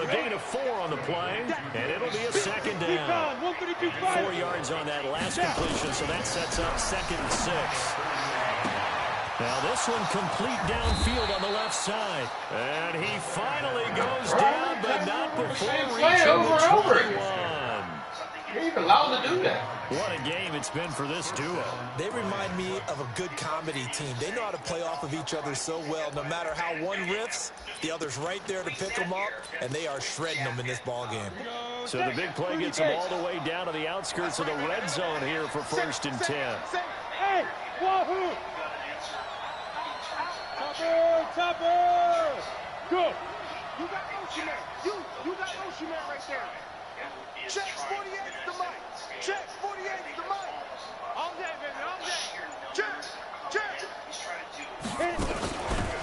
B: A gain of 4 on the play, and it'll be a 2nd down. 4 yards on that last completion, so that sets up 2nd and 6. Now this one complete downfield on the left side. And he finally goes down, but not before reaching the 21.
H: You're even allowed to do that.
B: What a game it's been for this duo.
F: They remind me of a good comedy team. They know how to play off of each other so well. No matter how one riffs, the other's right there to pick them up, and they are shredding them in this ball game.
B: So the big play gets them all the way down to the outskirts of the red zone here for 1st and 10.
E: Hey, wahoo! Topper! Go! You got Ocean Man. You got Ocean Man right there.
A: is
G: Check
A: trying
G: 48's the
A: to
G: mic. Check 48's the mic. All day, baby, all day. Check.
A: He's trying to do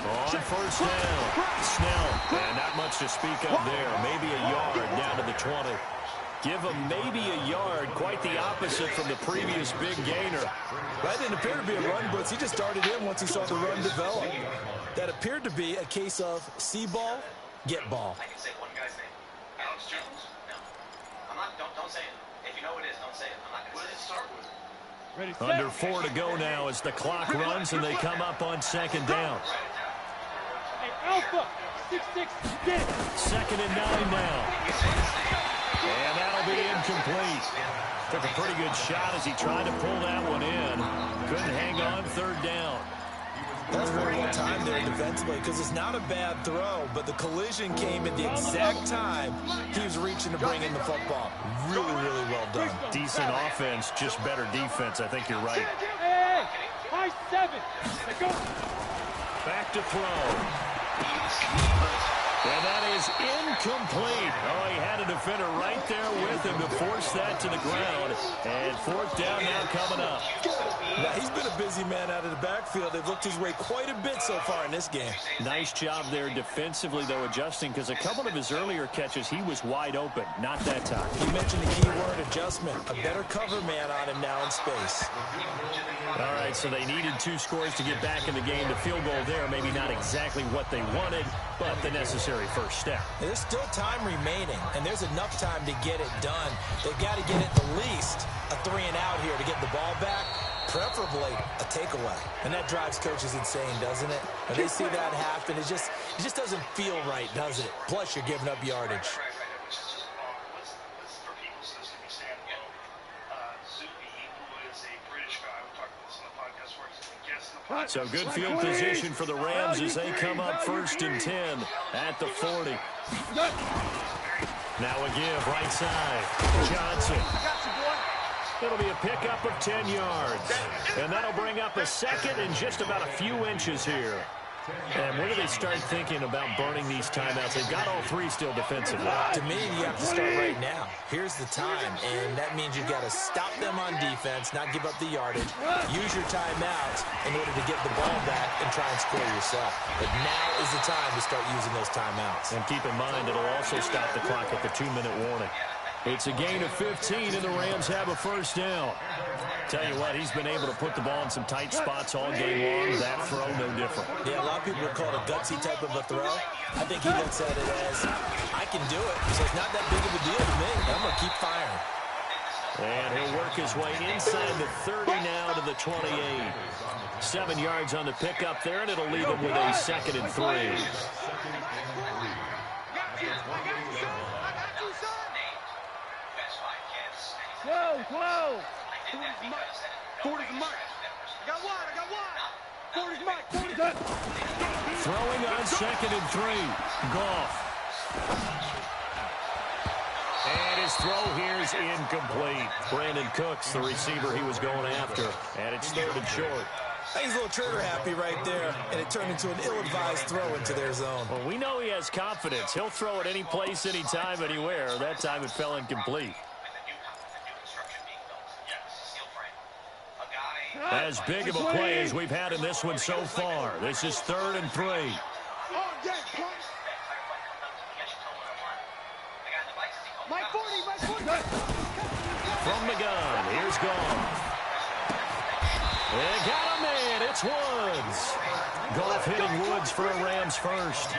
B: On first down, Snell, and not much to speak of there. Maybe a yard down to the 20. Give him maybe a yard, quite the opposite from the previous big gainer.
F: That didn't appear to be a run blitz. He just started in once he saw the run develop. That appeared to be a case of see ball, get ball.
I: I can say one guy's name. Alex Jones? No. I'm not, don't say it. If you know who it is, don't say it. I'm not going to say it. What does it start with?
E: Ready, set.
B: Under 4 to go now as the clock runs and they come up on second down.
E: Hey, Alpha, 6-6, get it.
B: 2nd and 9 now. And that'll be incomplete. Took a pretty good shot as he tried to pull that one in. Couldn't hang on 3rd down.
F: That's very well timed there defensively because it's not a bad throw, but the collision came at the exact time he was reaching to bring in the football. Really, really well done.
B: Decent offense, just better defense. I think you're right.
E: Hey, high 7. Let's go.
B: Back to throw. And that is incomplete. Oh, he had a defender right there with him to force that to the ground. And 4th down now coming up.
F: Now, he's been a busy man out of the backfield. They've looked his way quite a bit so far in this game.
B: Nice job there defensively, though, adjusting, because a couple of his earlier catches, he was wide open. Not that time.
F: You mentioned the key word, adjustment. A better cover man on him now in space.
B: All right, so they needed 2 scores to get back in the game. The field goal there, maybe not exactly what they wanted, but the necessary first step.
F: And there's still time remaining, and there's enough time to get it done. They've got to get at the least a 3-and-out here to get the ball back, preferably a takeaway. And that drives coaches insane, doesn't it? When they see that happen, it just doesn't feel right, does it? Plus, you're giving up yardage.
B: So good field position for the Rams as they come up 1st and 10 at the 40. Now a give right side. Johnson. It'll be a pickup of 10 yards. And that'll bring up a 2nd and just about a few inches here. And when do they start thinking about burning these timeouts? They've got all 3 still defensively.
F: To me, you have to start right now. Here's the time, and that means you've got to stop them on defense, not give up the yardage, use your timeouts in order to get the ball back and try and score yourself. But now is the time to start using those timeouts.
B: And keep in mind, it'll also stop the clock at the 2-minute warning. It's a gain of 15, and the Rams have a 1st down. Tell you what, he's been able to put the ball in some tight spots all game long. That throw, no different.
F: Yeah, a lot of people would call it a gutsy type of a throw. I think he looks at it as, I can do it, so it's not that big of a deal to me. I'm going to keep firing.
B: And he'll work his way inside the 30 now to the 28. 7 yards on the pickup there, and it'll leave him with a 2nd and 3.
E: Whoa.
G: 40's the mic. I got wide. 40's mic. 40's up.
B: Throwing on 2nd and 3. Goff. And his throw here is incomplete. Brandon Cooks, the receiver he was going after. And it's 3rd and short.
F: He's a little trigger happy right there, and it turned into an ill-advised throw into their zone.
B: Well, we know he has confidence. He'll throw it any place, anytime, anywhere. That time it fell incomplete. As big of a play as we've had in this one so far. This is 3rd and 3. From the gun, here's Goff. They got him in. It's Woods. Goff hitting Woods for a Rams 1st.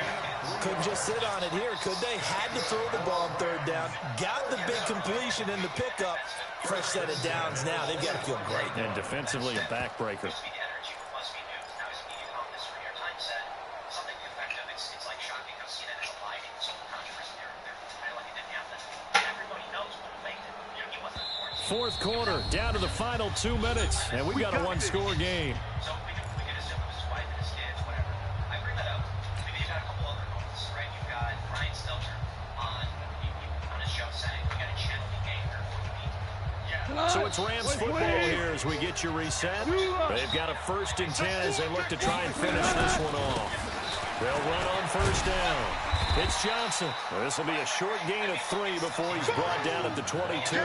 F: Couldn't just sit on it here, could they? Had to throw the ball on 3rd down. Got the big completion in the pickup. Fresh set of downs now. They've got to feel great.
B: And defensively, a backbreaker. Fourth quarter, down to the final 2 minutes, and we've got a 1-score game. So it's Rams football here as we get you reset. They've got a 1st and 10 as they look to try and finish this one off. They'll run on 1st down. It's Johnson. This will be a short gain of 3 before he's brought down at the 22.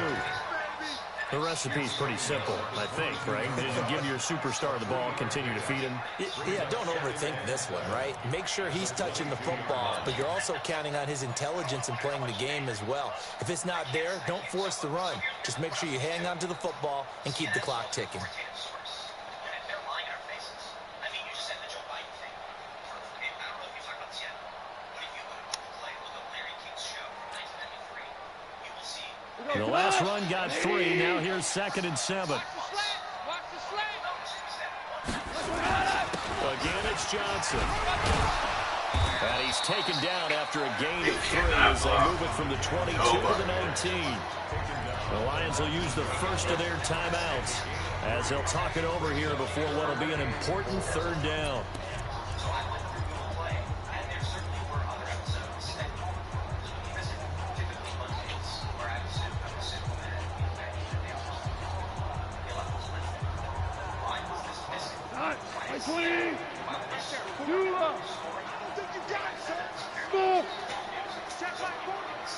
B: The recipe's pretty simple, I think, right? Just give your superstar the ball, continue to feed him.
F: Yeah, don't overthink this one, right? Make sure he's touching the football, but you're also counting on his intelligence in playing the game as well. If it's not there, don't force the run. Just make sure you hang on to the football and keep the clock ticking.
B: The last run got 3. Now here's 2nd and 7. Again, it's Johnson. And he's taken down after a gain of 3 as they move it from the 22 to the 19. The Lions will use the first of their timeouts as they'll talk it over here before what will be an important 3rd down.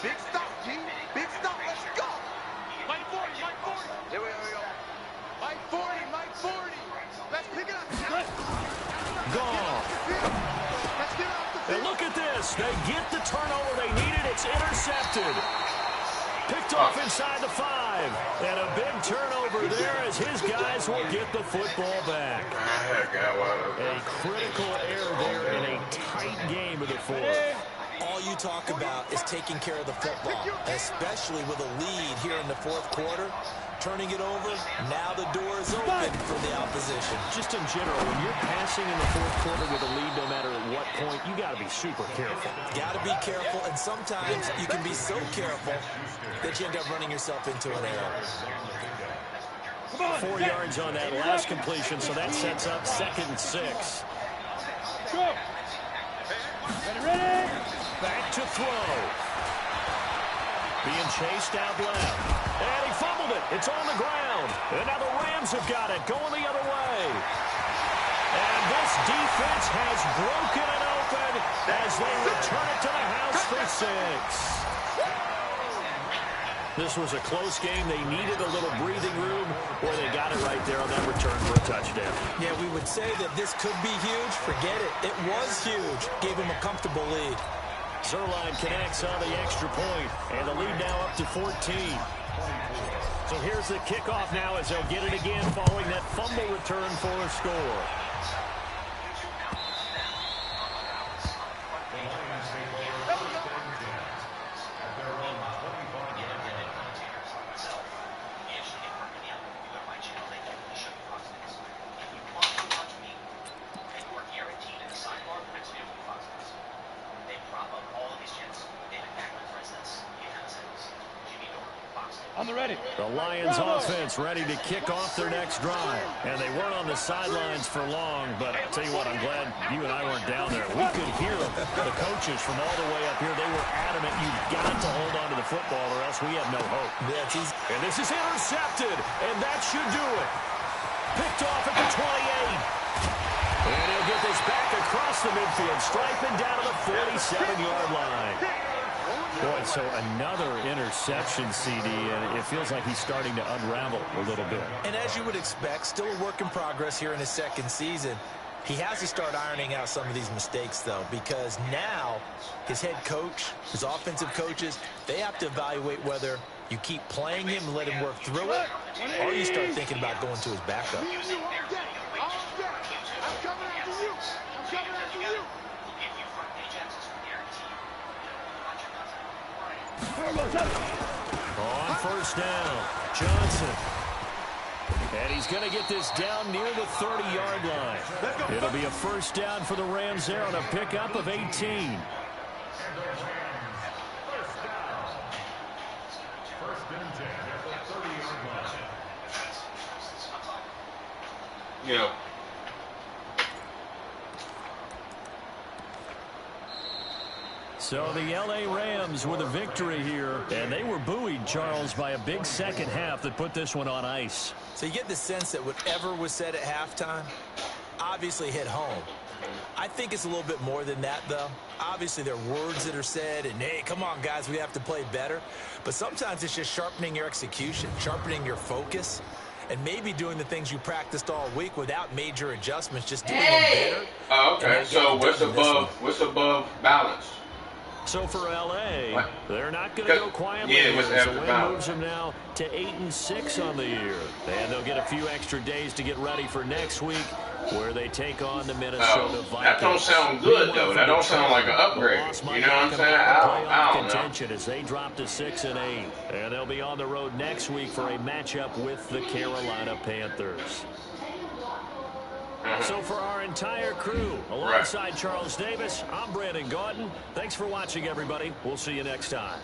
G: Big stop, G. Big stop. Let's go. Mike 40, Mike 40. Here we go. Mike 40, Mike 40. Let's pick it up.
B: Gone.
G: Let's get off the field.
B: And look at this. They get the turnover they needed. It's intercepted. Picked off inside the 5. And a big turnover there as his guys will get the football back. A critical error there in a tight game of the 4th.
F: All you talk about is taking care of the football, especially with a lead here in the 4th quarter. Turning it over, now the door is open for the opposition.
B: Just in general, when you're passing in the 4th quarter with a lead, no matter at what point, you got to be super careful.
F: Got to be careful, and sometimes you can be so careful that you end up running yourself into an error.
B: 4 yards on that last completion, so that sets up 2nd and 6.
E: Go. Ready?
B: Back to throw. Being chased out left. And he fumbled it. It's on the ground. And now the Rams have got it, going the other way. And this defense has broken it open as they return it to the house for 6. This was a close game. They needed a little breathing room, or they got it right there on that return for a touchdown.
F: Yeah, we would say that this could be huge. Forget it. It was huge. Gave him a comfortable lead.
B: Zerline connects on the extra point, and the lead now up to 14. So here's the kickoff now as they'll get it again following that fumble return for a score.
E: On the ready.
B: The Lions offense ready to kick off their next drive. And they weren't on the sidelines for long, but I'll tell you what, I'm glad you and I weren't down there. We could hear them. The coaches from all the way up here, they were adamant, you've got to hold on to the football or else we have no hope.
F: That's easy.
B: And this is intercepted, and that should do it. Picked off at the 28. And he'll get this back across the midfield, striping down to the 47-yard line. Boy, so another interception, CD, and it feels like he's starting to unravel a little bit.
F: And as you would expect, still a work in progress here in his 2nd season. He has to start ironing out some of these mistakes, though, because now his head coach, his offensive coaches, they have to evaluate whether you keep playing him and let him work through it, or you start thinking about going to his backup.
B: On first down, Johnson. And he's going to get this down near the 30-yard line. It'll be a first down for the Rams there on a pickup of 18.
H: Yeah.
B: So the L.A. Rams with a victory here, and they were buoyed, Charles, by a big second half that put this one on ice.
F: So you get the sense that whatever was said at halftime obviously hit home. I think it's a little bit more than that, though. Obviously, there are words that are said, and, hey, come on, guys, we have to play better. But sometimes it's just sharpening your execution, sharpening your focus, and maybe doing the things you practiced all week without major adjustments, just doing them better.
H: Oh, okay. So what's above balance?
B: So for LA, they're not going to go quietly.
H: Yeah, it was after
B: the win
H: balance.
B: moves them now to 8-6 on the year. And they'll get a few extra days to get ready for next week, where they take on the Minnesota Vikings.
H: That don't sound good, though. That don't sound like an upgrade. You know what I'm saying? I don't know.
B: As they drop to 6-8. And they'll be on the road next week for a matchup with the Carolina Panthers. So for our entire crew, alongside Charles Davis, I'm Brandon Gauton. Thanks for watching, everybody. We'll see you next time.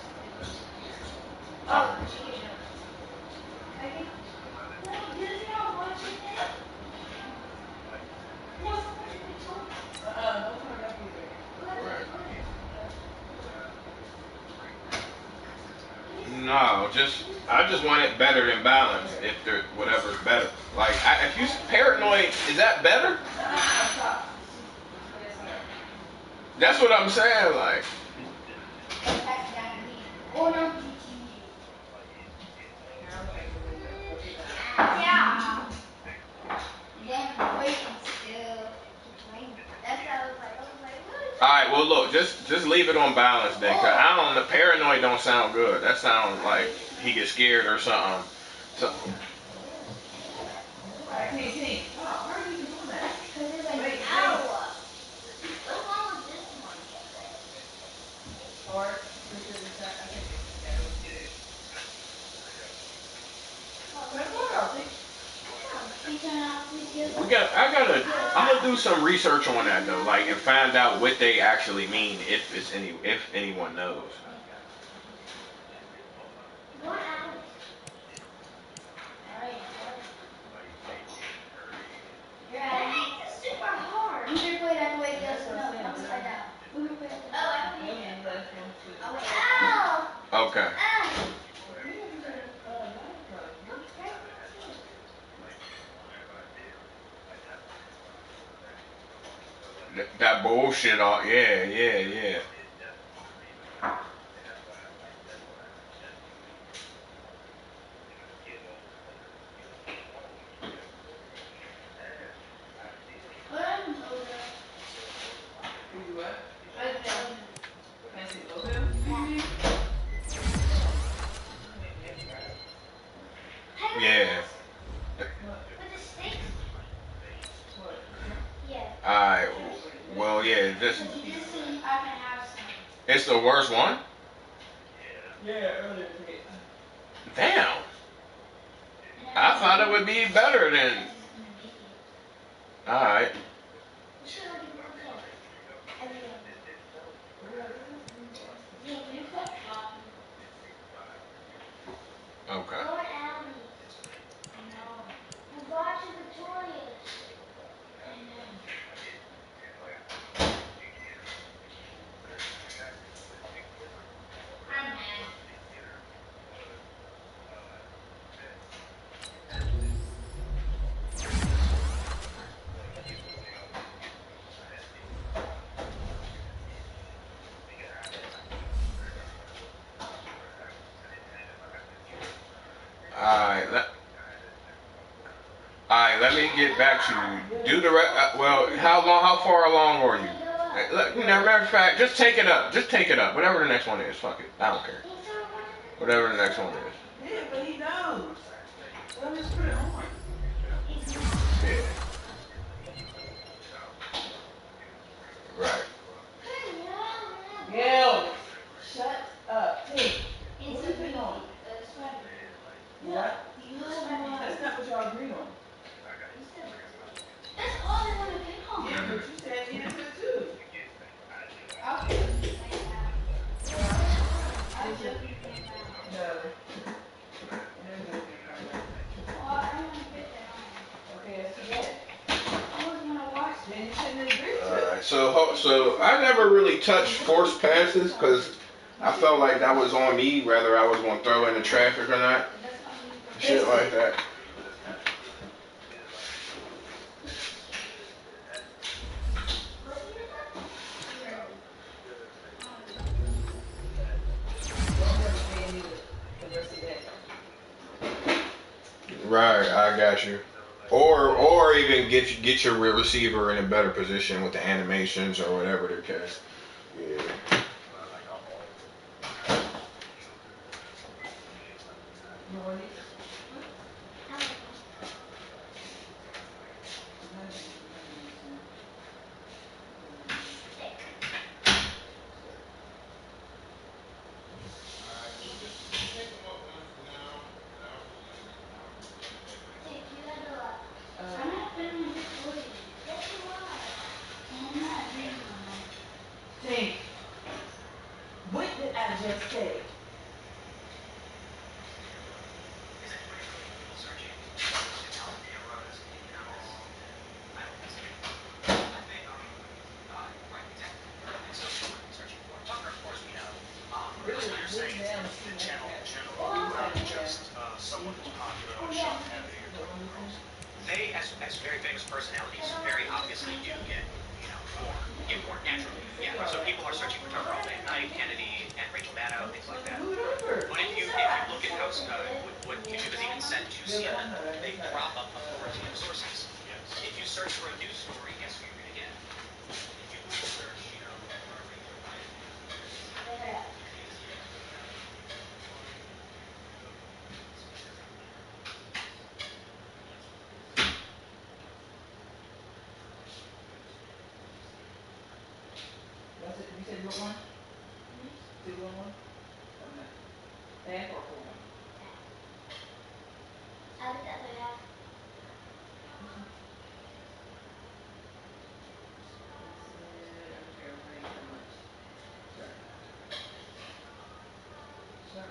H: No, I just want it better than balance. If there whatever's better. Like if you paranoid, is that better? That's what I'm saying. Like. All right, well look, just leave it on balance then, cause I don't know, paranoid don't sound good. That sounds like he gets scared or something. So. I'm gonna do some research on that though, like, and find out what they actually mean, if anyone knows. Okay. That bullshit, yeah. Yeah. Alright, well, yeah, it's the worst one? Damn. I thought it would be better than. Alright. Okay. Alright, let me get back to you. Do the well, how far along are you? Look, matter of fact, just take it up. Whatever the next one is, fuck it. I don't care. Whatever the next one is.
D: Yeah, but he knows. Let me just put it on.
H: Yeah. Right.
D: Yo, shut up. Hey, what are you putting on? What? That's not what y'all agreed on.
J: That's all I want to pick on.
D: Yeah, but you said you didn't put it too.
J: Okay.
D: No.
H: Alright, so I never really touched forced passes because I felt like that was on me, whether I was going to throw in the traffic or not. Shit like that. Right, I got you. Or even get your receiver in a better position with the animations or whatever the case. Yeah.
D: You want these?
J: I like them. Thick.
H: Alright, so just take them up one for now.
J: Hey, you gotta,
D: Uh,
J: I'm not filming recording. Yes, you are. And I'm not doing one.
D: Tink, what did I just say?
I: Is anybody really Google searching how cameras and cameras? I don't think so. I think, right, exactly. And so, what are we searching for? Tucker, of course, we know.
D: Really,
A: So you're
D: this
A: saying
D: man
A: the
D: see
A: channel
D: that.
A: generally,
J: Oh,
A: not
J: okay.
A: just someone who's popular
J: Oh,
A: like
J: yeah.
A: Sean Hannity or Tucker Carlson.
I: They, as very famous personalities, very obviously do get, more naturally. Yeah. So people are searching for Tucker all day and night, Hannity and Rachel Maddow, things like that. But if you look at how what YouTube has even said to CNN, they prop up authoritative sources.
A: Yes.
I: If you search for a news story, guess who you're going to get? If you Google search, for a regular life news stories,
J: Yeah.
I: ABC News puts out headline, Speaker
D: That's it. You said you want one? Do you want one? Okay. Half or full one?
J: I like the other half.
D: That's it. I'm sure everybody how much. Sure. Sure.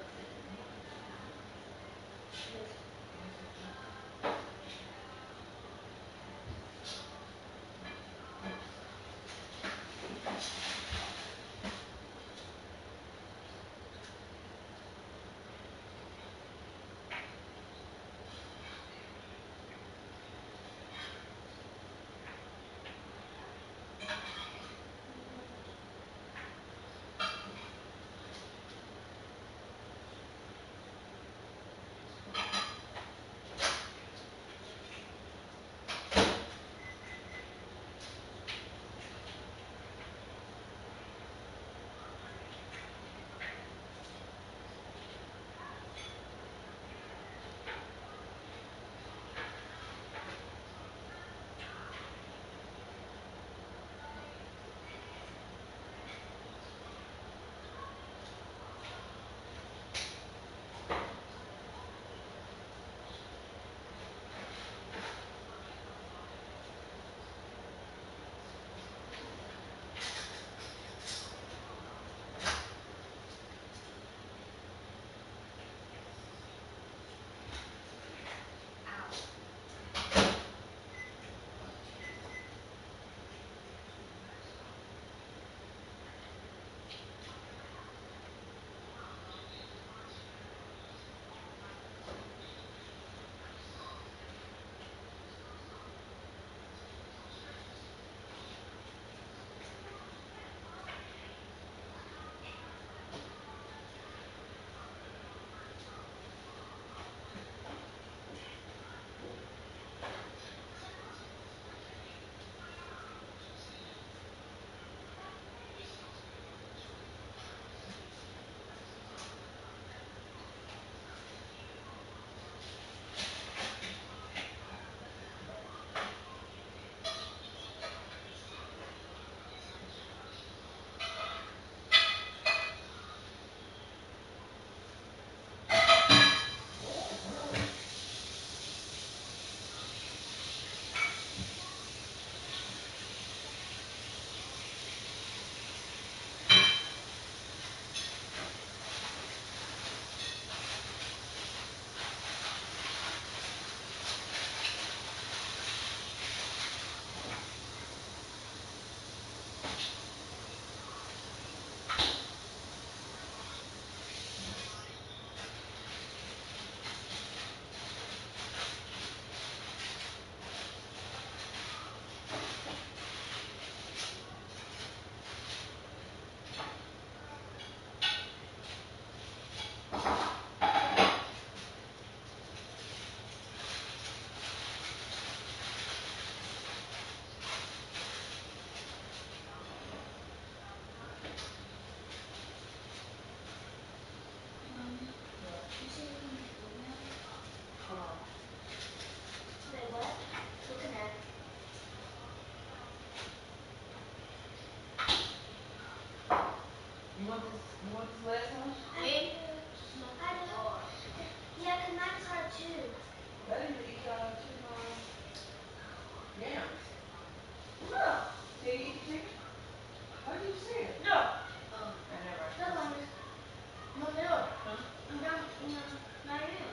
J: Not you.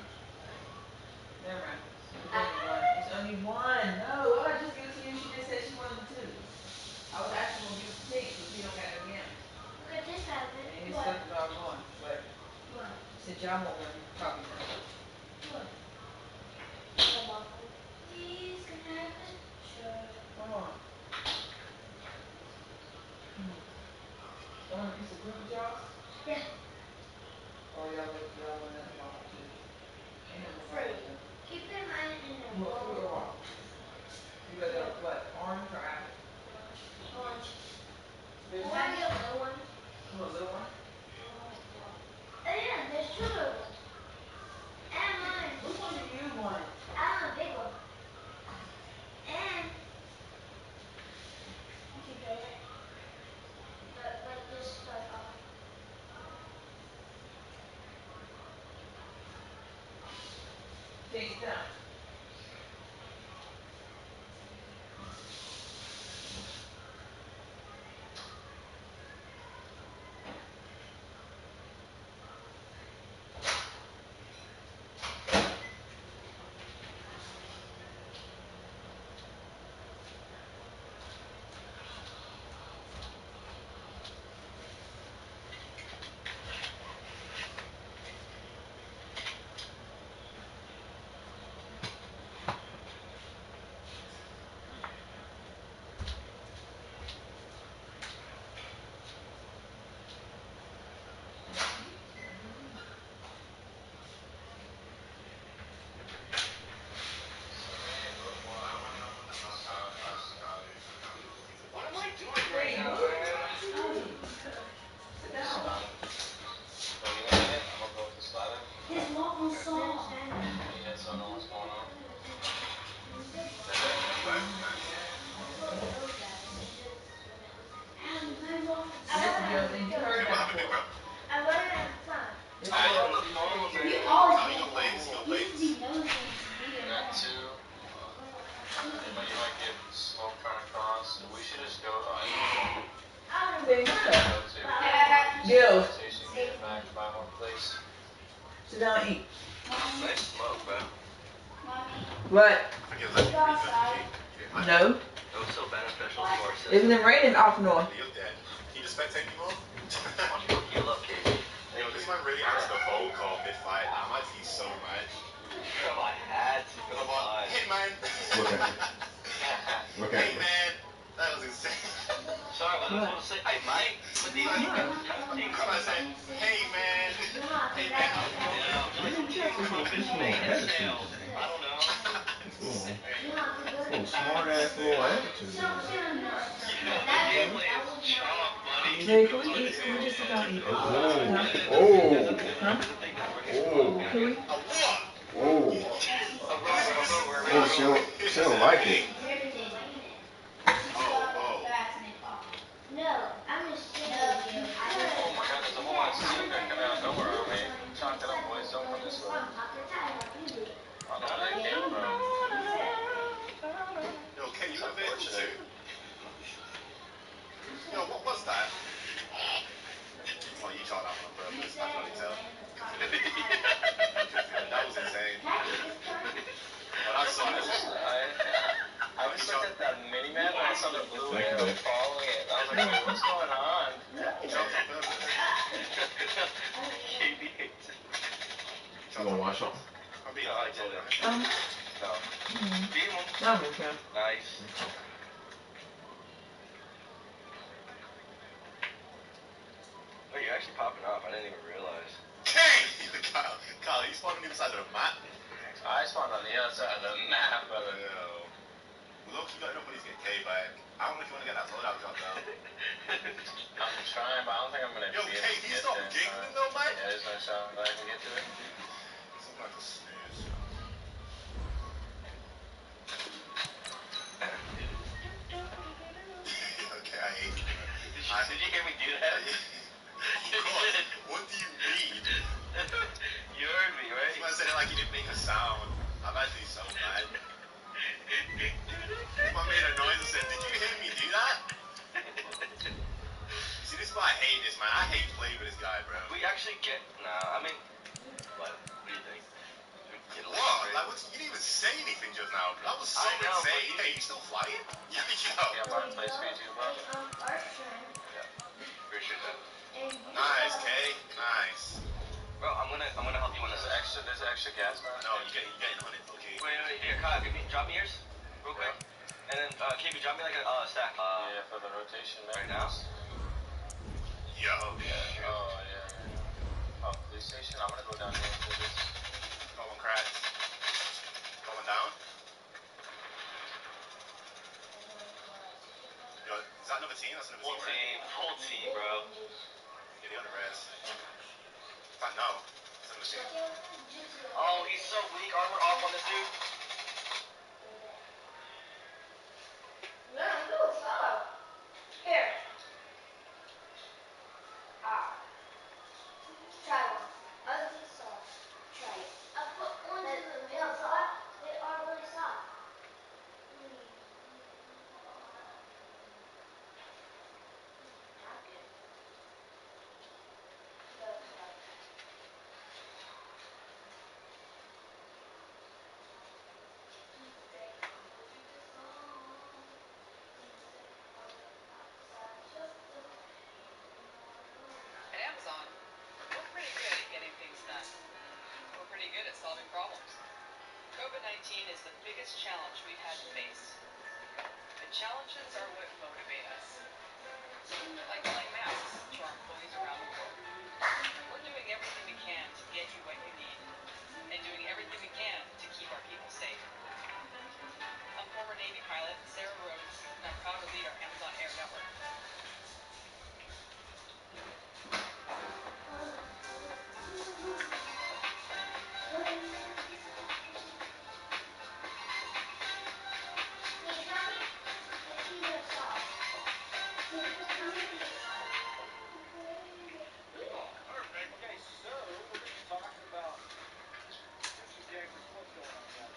D: Never mind. It's only one. No, why would I just give it to you? She just said she wanted two. I was actually gonna give it to Pink, but she don't got no yams.
J: Look at this habit.
D: And his stuff is all gone. But
J: What?
D: since y'all want one, you can probably run.
J: What? The waffle. Please, can I have it? Sure.
D: Come on. Y'all want a piece of grouper y'all?
J: Yeah.
D: Or y'all want that waffle too? Ain't no
J: Fruit.
D: waffle though.
J: Keep them in a
D: You want
J: bowl.
D: fruit or waffle? You rather what? Orange or apple?
J: Orange.
D: There's
J: Or the little one.
D: you want a little one?
J: Oh yeah, there's two little ones. And mine.
D: Which one do you want?
J: I want a big one. And you can try it. But just like off.
D: Pink, sit down.
I: What am I doing right now, man?
D: Sit down.
I: I'm gonna go with the slider.
J: His waffle soft.
I: Yeah, so I know what's going on.
D: Listen, girls, and you heard that before.
J: I wanted to have fun.
D: This
I: I
D: boy
I: on the
D: is
I: phone,
D: pretty
J: You
I: man.
J: always
C: Oh, you
J: get
C: got plates? You got plates?
J: You nosing to be
I: I
J: there.
I: got two. You might get smoke trying to cross. We should just go.
D: Pink,
I: Go
D: sit down.
I: to
D: Gills,
I: station, get it back, buy more plates.
D: sit down and eat.
I: Nice smoke, bro.
J: Mommy,
D: What?
C: I think it was
J: go outside.
D: No.
I: It was so beneficial for us.
D: Isn't it raining off and on?
C: You're dead. Can you just spectate anymore?
I: Heal up, Casey.
C: Yo, this man really answered a phone call mid-fight. I might be so mad.
I: Bro, I had to.
C: And I'm like, hey man.
B: Look at
C: Hey
B: me.
C: man. That was insane.
I: Sorry, I was supposed to say I might, but these
C: I might say, hey man. Hey man, how's it going?
I: I don't know.
B: Little smart ass little attitude.
I: The gameplay is chalk, buddy.
D: Hey, can we eat? Can we just sit down and eat?
B: Oh.
D: Huh?
B: Oh.
D: Can we?
B: Oh. Oh, she don't like it.
J: No, I'm just kidding.
I: Oh my god, there's a whole lot of secret coming out of nowhere on me. Chalk it up, boys. Don't come this way. I don't know where they came from.
C: Yo, Ken, you got a vehicle too? Yo, what's that? Oh, you shot that one on purpose. I can only tell. That was insane. When I saw it,
I: I just looked at that mini-map and I saw the blue arrow following it. I was like, wait, what's going on?
C: he shot on purpose.
B: You gonna wash them?
C: I'm being
I: No, I didn't. No. Beat him.
D: I'm okay.
I: Nice. Oh, you're actually popping off. I didn't even realize.
C: Ken! Kyle, you spawned on the other side of the map?
I: I spawned on the other side of the map, brother.
C: Yo. Look, you got enough money to get K back. I don't know if you want to get that loadout drop though.
I: I'm trying, but I don't think I'm gonna
C: Yo,
I: be
C: K,
I: able to
C: can you
I: get
C: stop
I: there.
C: giggling though, man?
I: Yeah, there's no shot that I can get to it.
C: Some like a snooze. Okay, I hate you, man.
I: Did you hear me do that?
C: Of course. What do you mean?
I: You heard me, right?
C: This man said it like he didn't make a sound. I'm actually so mad. This man made a noise and said, did you hear me do that? See, this is why I hate this, man. I hate playing with this guy, bro.
I: We actually get... Nah, I mean... but what do you think?
C: Whoa, like, you didn't even say anything just now. That was so insane. Hey, you still flying? Yo.
I: Yeah, Martin plays for you too, bro.
J: Art friend.
I: Yeah. Appreciate that.
C: Nice, Kay. Nice.
I: Bro, I'm gonna help you on this. There's extra gas, man.
C: No, you getting hunted, okay?
I: Wait, here, Kyle, drop me yours, real quick. And then, KB, drop me like a stack.
K: Yeah, for the rotation, man.
I: Right now?
C: Yo.
K: Yeah. Oh, yeah. Oh, police station? I'm gonna go down there and do this.
C: Going cracks. Going down. Yo, is that another team? That's another
I: Full
C: team, right?
I: full team, bro.
C: Get the other res. I know. It's another team.
I: Oh, he's so weak. Armor off on this dude.
J: No, do it slow. Here. Try one. I'll do soft. Try it. I put one in the middle. Soft. They are really soft. Not good.
L: At Amazon, we're pretty good at getting things done. We're pretty good at solving problems. COVID-19 is the biggest challenge we've had to face. The challenges are what motivate us. Like selling masks to our employees around the world. We're doing everything we can to get you what you need. And doing everything we can to keep our people safe. I'm former Navy pilot Sarah Rhodes, and I'm proud to lead our Amazon Air network.
E: Okay, so we're going to be talking about some games. What's going on, guys?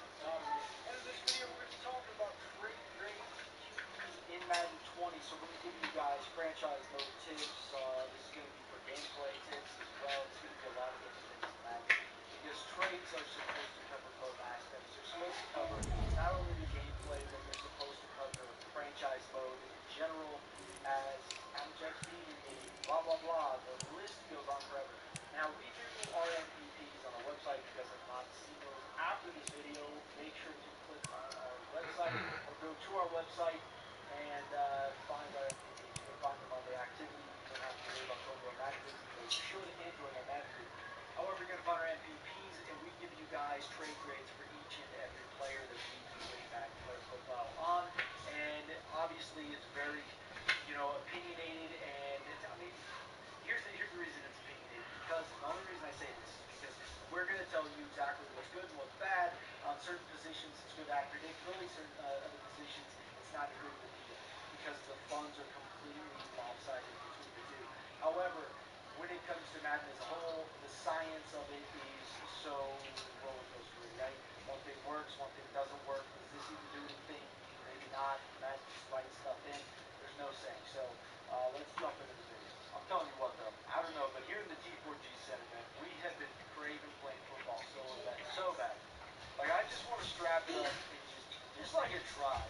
E: And in this video, we're going to be talking about trade grades for QBs in Madden 20. So we're going to give you guys franchise mode tips. This is going to be for gameplay tips as well. It's going to be a lot of different things in Madden because trades are supposed to cover both aspects. They're supposed to cover not only the gameplay, but they're supposed to cover franchise mode in general, as how much XP you're getting, blah blah blah. The list goes on forever. Now, we do our MVPs on our website. If you guys have not seen those after this video, make sure to click on our website or go to our website and find our MVPs. You can find them on the activity. You don't have to worry about going to our Madden Group, even though you should and join our Madden Group. However, you're going to find our MVPs, and we give you guys trade grades for each and every player that we do a Madden player profile on. And obviously, it's very, opinionated, and I mean, here's the reason it's opinionated, because the only reason I say this is because we're going to tell you exactly what's good and what's bad. On certain positions, it's good to have predictability. Certain other positions, it's not as big of a deal because the funds are completely lopsided between the two. However, when it comes to Madden as a whole, the science of it is so roller coastery, right? One thing works, one thing doesn't work. Does this even do anything? Maybe not. Madden just writes stuff in. There's no saying. So let's jump into the video. I'm telling you what, though, I don't know, but here in the G4G Center, man, we have been craving playing football so bad. Like, I just want to strap it up and just like a try.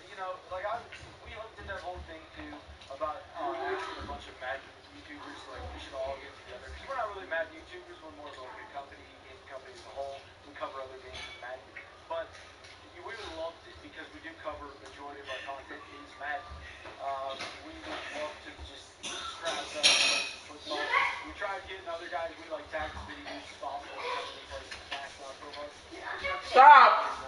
E: We did that whole thing too about asking a bunch of Madden YouTubers, like, we should all get together, because we're not really Madden YouTubers, we're more of like a company, gaming company as a whole. We cover other games than Madden, but we would love to, because we do cover majority of our content is Madden. We would love to just strap up and play some football. We tried getting other guys. We like tagged as many dudes as possible to come in and play some Smash Mouth profiles.
H: Stop!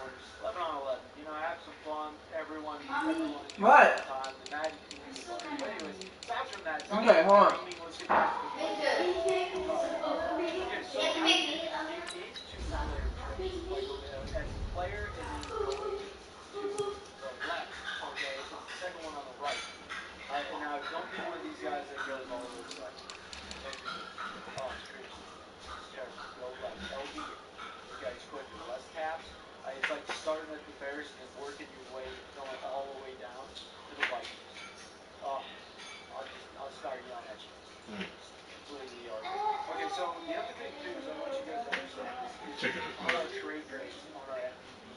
E: 11 on 11. Have some fun. Everyone enjoys
H: What?
E: the time. The Madden community loves it. But anyways, aside from that,
H: Okay, hold on.
E: gaming, let's get back to the play. Okay, so how do you get into player trades? Like, as a player, and then going to the left. Okay, it's the second one on the right. And now, don't be one of these guys that goes all the way to the right. Don't do this. Oh, it's crazy. It's terrible. Go left. LB it. Okay, it's quicker. Less taps. It's like starting at the Bears and then working your way, going all the way down to the Vikings. Oh, I'll start yelling at you. Completely yelling. Okay, so the other thing too is I want you guys to understand
H: Sick of this
E: on our
H: movie.
E: trade grades, on our MVP.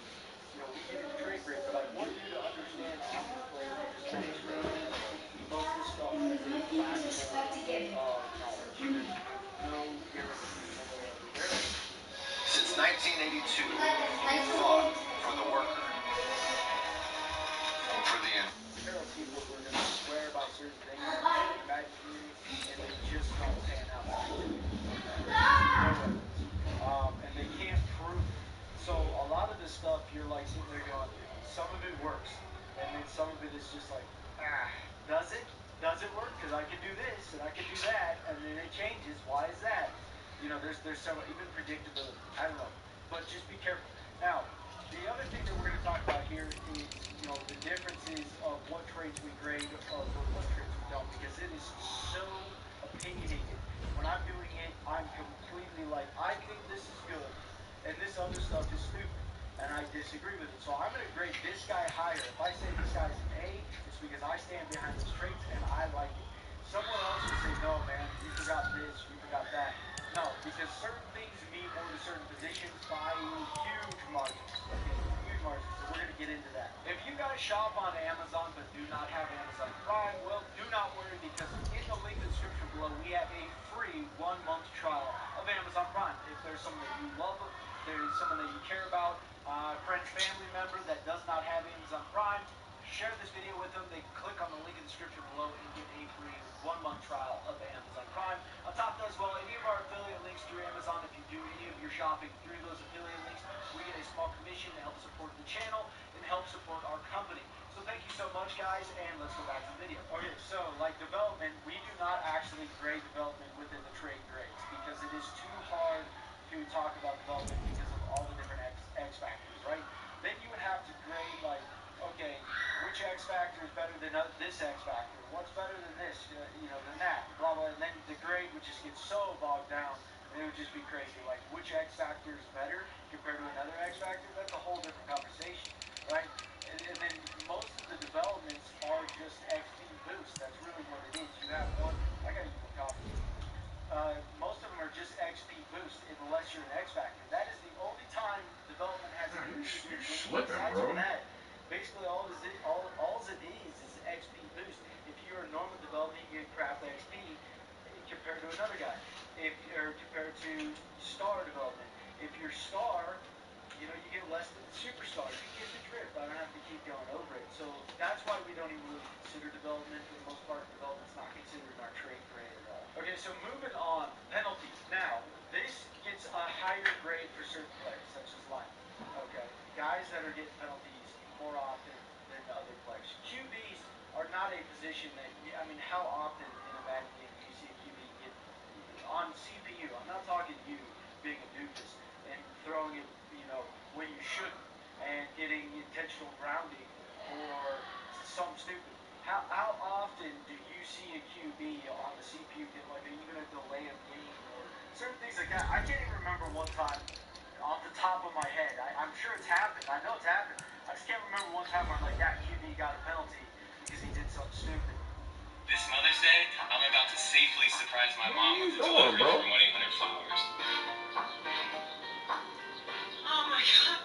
E: You know, we give you the trade grade, but I want you to understand on this player we just mentioned, most of the stuff is a platform knowledge. There's no guarantee one way or the other. There is.
I: Since 1982, he fought for the worker, for the
E: There are people who are going to swear by certain things in the Madden community, and they just don't pan out to be true. No evidence. And they can't prove it. So a lot of this stuff, you're like sitting there going, some of it works, and then some of it is just like, does it? Does it work? Because I can do this, and I can do that, and then it changes. Why is that? You know, there's several, even predictability. I don't know. But just be careful. Now, the other thing that we're going to talk about here is, you know, the differences of what traits we grade over what traits we don't, because it is so opinionated. When I'm doing it, I'm completely like, I think this is good, and this other stuff is stupid, and I disagree with it. So I'm going to grade this guy higher. If I say this guy's an A, it's because I stand behind those traits, and I like it. Someone else will say, no, man, you forgot this, you forgot that. No, because certain things mean more to certain positions by huge margins. Okay, huge margins. So we're going to get into that. If you guys shop on Amazon but do not have Amazon Prime, well, do not worry, because in the link in the description below, we have a free 1-month trial of Amazon Prime. If there's someone that you love, there's someone that you care about, friend, family member that does not have Amazon Prime, share this video with them. They can click on the link in the description below and get a free 1-month trial of Amazon Prime. On top of that as well, any of our affiliate links through Amazon, if you do any of your shopping through those affiliate links, we get a small commission to help support the channel and help support our company. So thank you so much, guys, and let's go back to the video. Okay, so like development, we do not actually grade development within the trade grades because it is too hard to talk about development because of all the different X factors, right? Then you would have to grade like, okay, which X factor is better than this X factor? What's better than this, you know, than that? Blah, blah, and then the grade would just get so bogged down, and it would just be crazy. Like, which X factor is better compared to another X factor? That's a whole different conversation, right? And then most of the developments are just XP boost. That's really what it is. You have one, I gotta use my coffee. Most of them are just XP boost unless you're an X factor. That is the only time development has anything to do with winning. Aside from that, basically all it is XP boost. If you're a normal development, you get crap XP compared to another guy. Or compared to star development. If you're star, you know, you get less than superstar. You get the drift. I don't have to keep going over it. So that's why we don't even really consider development. For the most part, development's not considered in our trade grade at all. Okay, so moving on. Penalty. Now, this gets a higher grade for certain players, such as linemen. Okay, guys that are getting penalties more often than other players. QBs are not a position that, I mean, how often in a Madden game do you see a QB get on CPU? I'm not talking you being a doofus and throwing it, you know, when you shouldn't, and getting intentional grounding or something stupid. How often do you see a QB on the CPU get like even a delay of game or certain things like that? I can't even remember one time off the top of my head. I'm sure it's happened. I know it's happened. I just can't remember one time where I'm like, that QB got a penalty because he did something stupid.
I: This Mother's Day, I'm about to safely surprise my mom with a delivery from 1-800-Flowers.
L: Oh my god,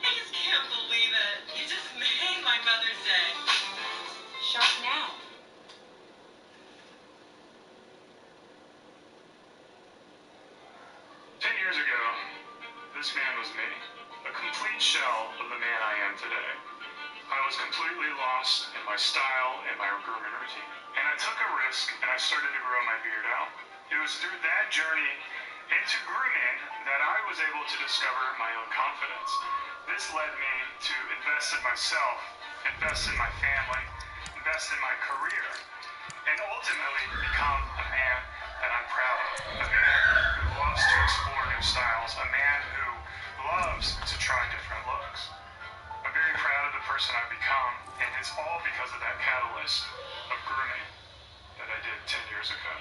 L: I just can't believe it. You just made my Mother's Day. Shop now.
A: 10 years ago, this man was me, a complete shell of the man I am today. I was completely lost in my style and my grooming routine. And I took a risk and I started to grow my beard out. It was through that journey into grooming that I was able to discover my own confidence. This led me to invest in myself, invest in my family, invest in my career, and ultimately become a man that I'm proud of. A man who loves to explore new styles, a man who loves to try different looks. I'm very proud of the person I've become, and it's all because of that catalyst of grooming that I did 10 years ago.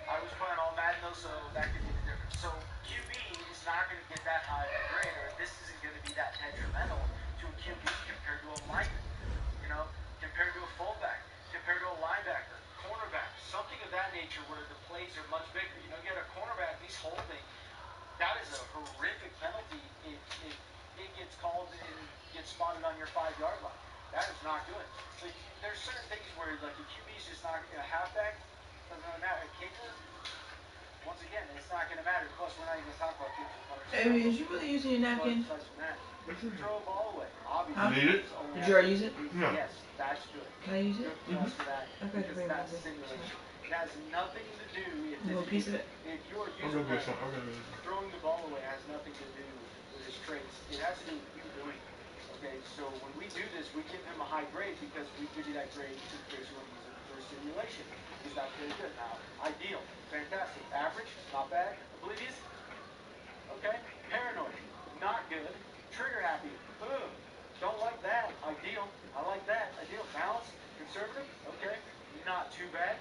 E: I was playing all Madden though, so that could be the difference. So QB is not going to get that high of a grade, or this isn't going to be that detrimental to a QB compared to a lineman. nature where the plays are much bigger. You know, you got a cornerback, he's holding. That is a horrific penalty if it gets called and gets spotted on your 5-yard line. That is not good. But there's certain things where, like, a QB's just not a halfback, doesn't really matter. A kicker, once again, it's not going to matter. Plus, we're not even going to talk about kickers.
D: Amy, is you really using your napkin?
E: Throw a ball away. Obviously.
D: Huh?
H: Need it?
D: Did you already use it?
H: No.
E: Yes, that's good.
D: Can I use it?
E: Good plus for that.
D: Okay,
E: Because
D: bring
E: that's
D: it.
E: simulation. It has nothing to do if
D: You want a piece of it?
E: if you're
H: I'm
E: using
H: gonna get some. I'm gonna get some.
E: throwing the ball away has nothing to do with his traits. It has to do with you doing it. Okay, so when we do this, we give him a high grade because we give you that grade in case you want to use it for simulation. Because that's very good. Now, ideal, fantastic. Average, not bad. Oblivious, okay. Paranoid, not good. Trigger happy, ugh. Don't like that. Ideal, I like that. Ideal, balanced, conservative, okay. Not too bad.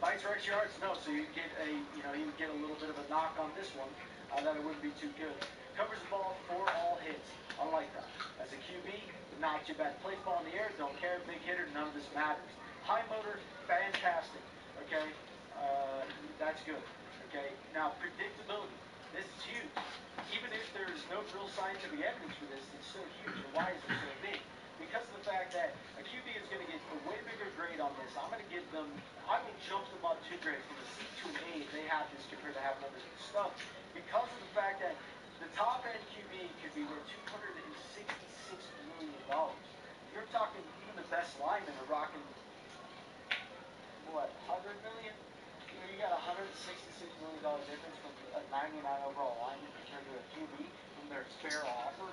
E: Bites or extra yards, no. So you get you get a little bit of a knock on this one. That it wouldn't be too good. Covers the ball for all hits. I like that. As a QB, not too bad. Plays ball in the air, don't care. Big hitter, none of this matters. High motor, fantastic. Okay, that's good. Okay, now predictability. This is huge. Even if there's no real scientific evidence for this, it's still huge. And why is it so big? Because of the fact that a QB is going to get a way bigger grade on this. I will jump them up 2 grades from a C to an A if they have this compared to having other stuff. Because of the fact that the top end QB could be worth $266 million. You're talking even the best linemen are rocking, what, 100 million? You know, you got $166 million difference from a 99 overall lineman compared to a QB from their fair offer.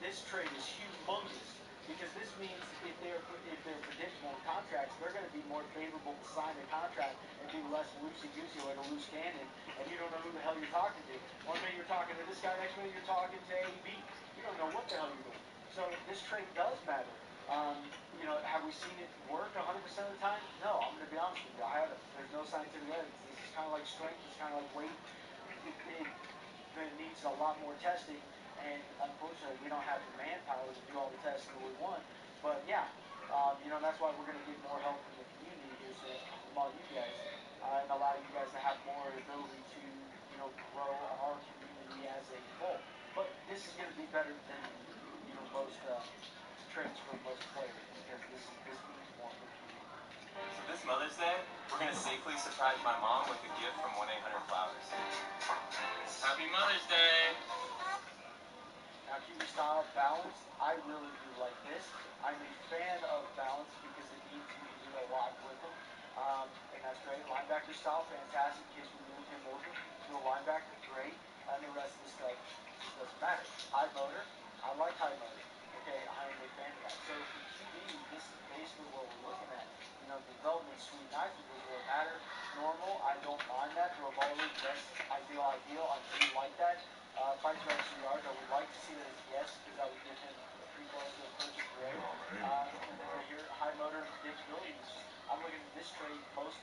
E: This trade is humongous. Because this means if they're predictable in contracts, they're going to be more favorable to sign a contract and be less loosey-goosey like a loose cannon, and you don't know who the hell you're talking to. One minute you're talking to this guy, next minute you're talking to AB. You don't know what the hell you're doing. So this trade does matter. Have we seen it work 100% of the time? No, I'm going to be honest with you. I haven't. There's no scientific evidence. This is kind of like strength. It's kind of like weight. It needs a lot more testing. And unfortunately, we don't have the manpower to do all the testing that we want. But yeah, that's why we're going to get more help from the community here soon, from all you guys, and allow you guys to have more ability to, grow our community as a whole. But this is going to be better than, most trades for most players because this means more for the community.
K: So this Mother's Day, we're going to safely surprise my mom with a gift from 1-800-Flowers. Happy Mother's Day!
E: Now, QB style, balance, I really do like this. I'm a fan of balance because it means you can do a lot with them. And that's great. Linebacker style, fantastic. In case we move him over to a linebacker, great. And the rest of the stuff just doesn't matter. High motor, I like high motor. Okay, I am a fan of that. So for QB, this is basically what we're looking at. Development suite, nice, it doesn't really matter. Normal, I don't mind that. Throw a ball league, yes. Ideal, I do like that. Fights for extra yards, I would like to see that as yes, because that would give him pretty close to a perfect grade. And then here, high motor and predictability. I'm looking at this trade most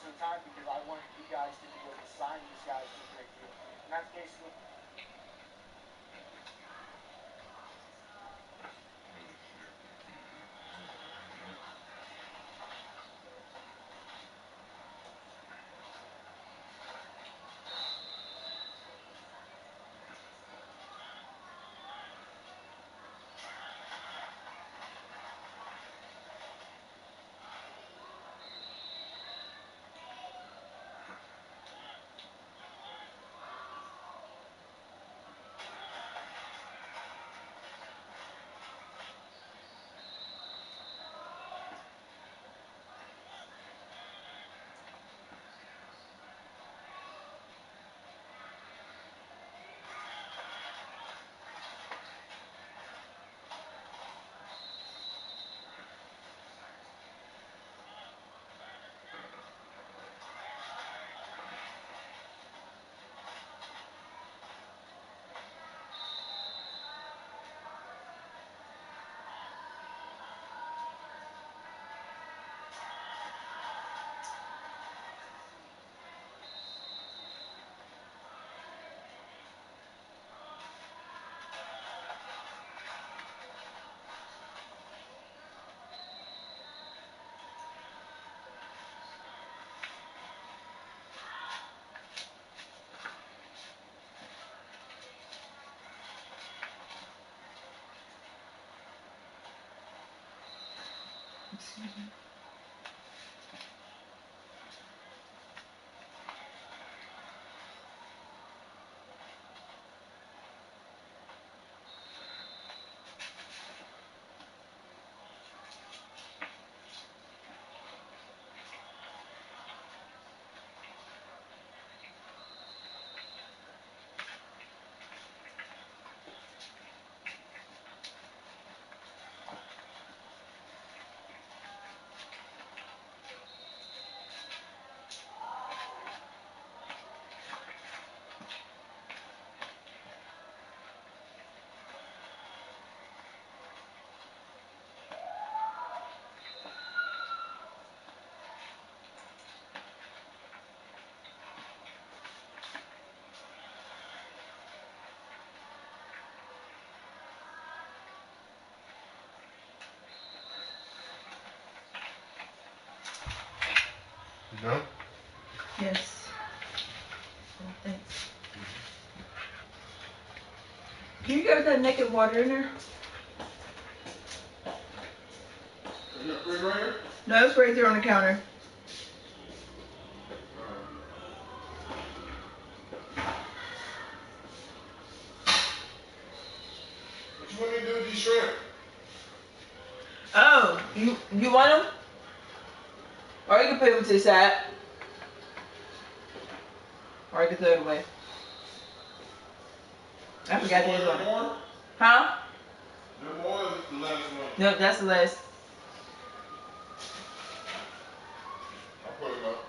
E: of the time because I want you guys to be able to sign these guys to a great deal. And that's basically
H: No?
D: Yes. Oh, thanks. Can you get that naked water in there?
H: In the refrigerator?
D: No, it's right there on the counter.
H: What you want me to do with these shrimp?
D: Oh, you want them? Or you can put them to the side. Or you can throw it away. I forgot there's one.
H: More?
D: Huh?
H: No more or the last one?
D: No, that's the last.
H: I'll put them up.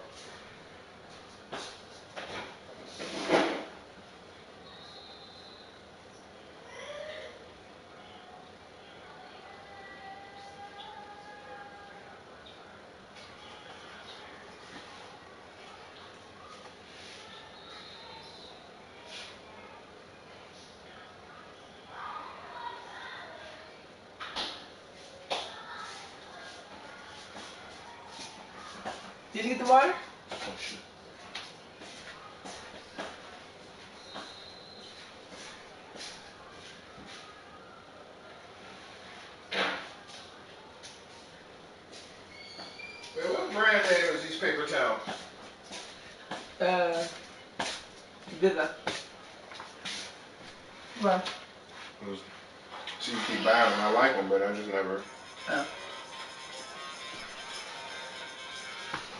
D: Did you get the water?
H: Oh, shit. Hey, what brand name is these paper towels?
D: Good luck. Well.
H: See, you keep buying them. I like them, but I just never.
D: Oh.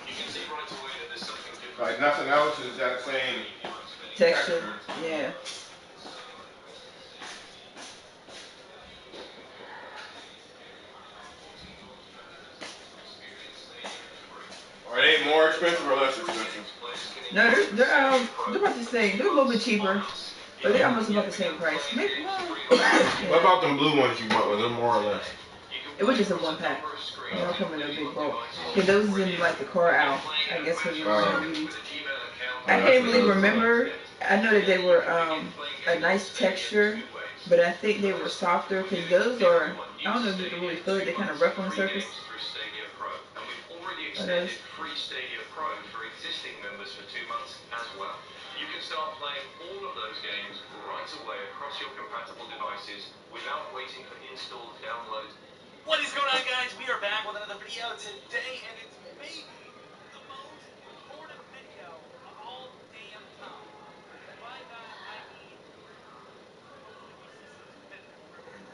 B: You can see right away that there's something different.
H: Like nothing else is that same
D: Texture. Yeah.
H: Are they more expensive or less expensive?
D: No, they're about the same. They're a little bit cheaper, but they're almost about the same price. Maybe, yeah.
H: What about them blue ones you bought? Was them more or less?
D: It was just a one pack. They don't come in a big bulk. Yeah, those is in like the car out. I guess because I can't really remember. I know that they were a nice texture, but I think they were softer because those are. I don't know if you can really feel it. They kind of rough on the surface.
B: Extended free Stadia Pro for existing members for 2 months as well. You can start playing all of those games right away across your compatible devices without waiting for install, download.
K: What is going on, guys? We are back with another video today, and it's maybe the most important video of all damn time. And by that, I mean, hopefully we see some definitive proof.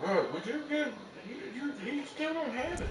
H: Bro, would you get? You still don't have it.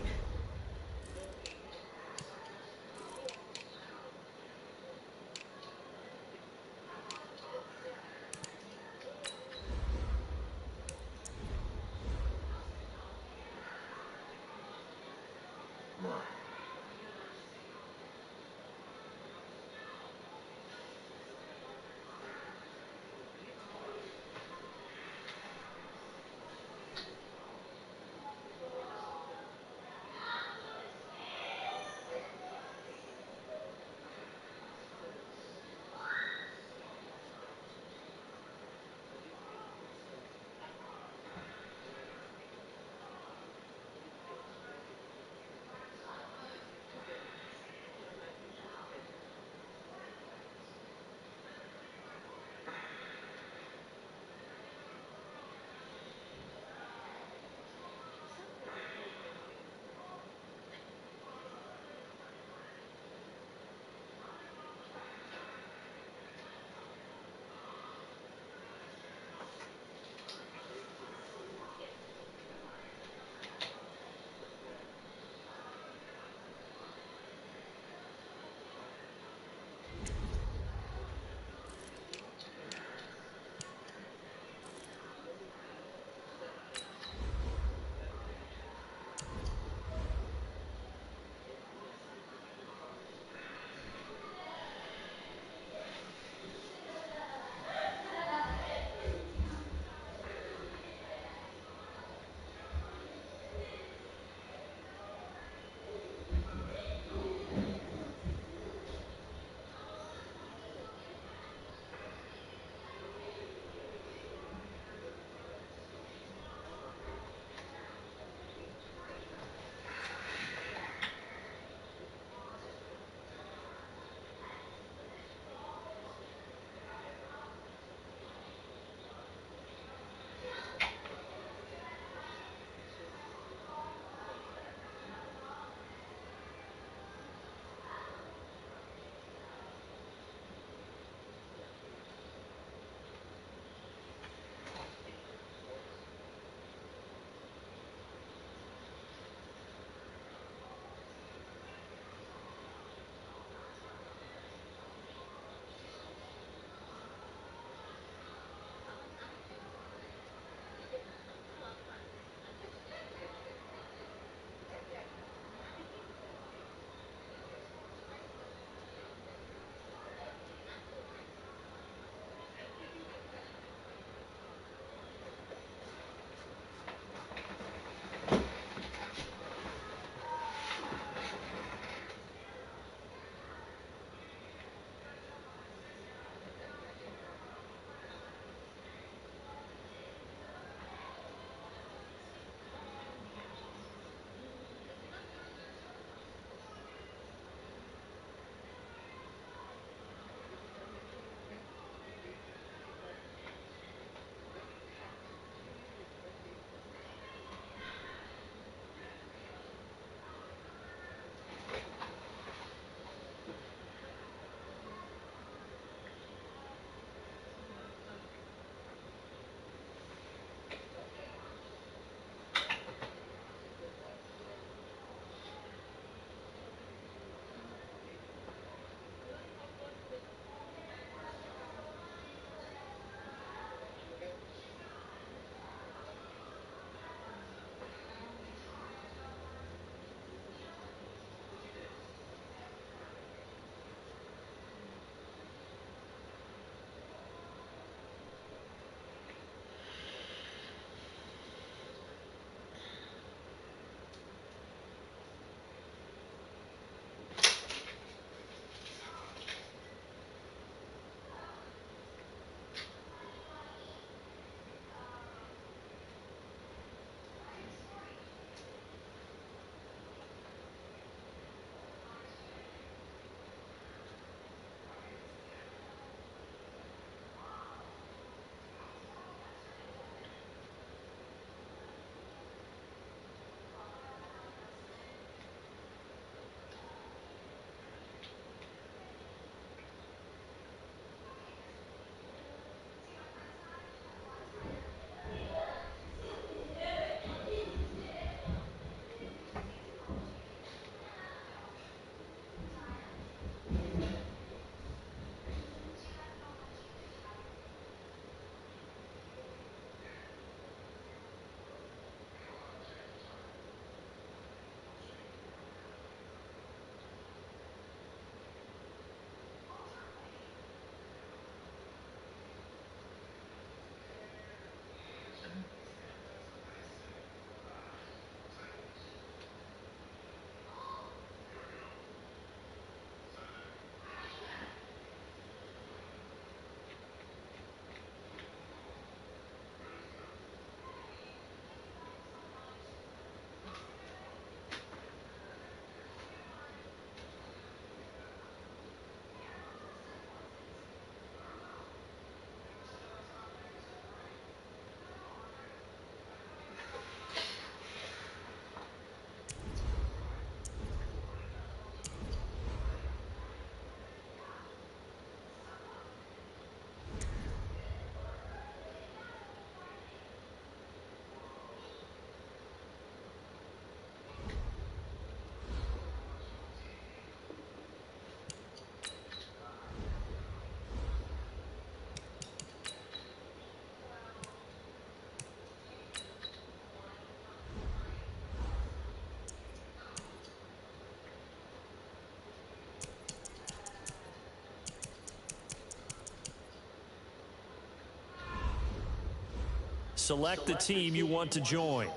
B: Select the team you want to join.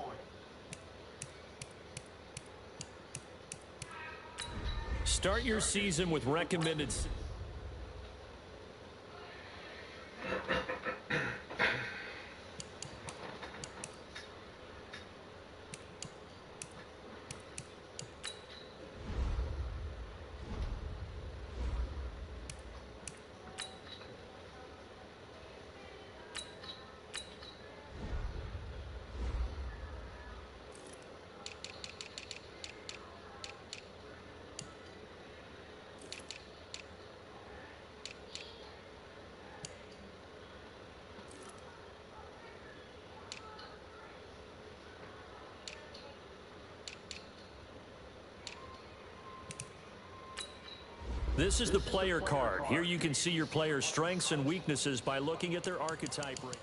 B: Start your season with recommended. This is the player card. Here you can see your player's strengths and weaknesses by looking at their archetype rate.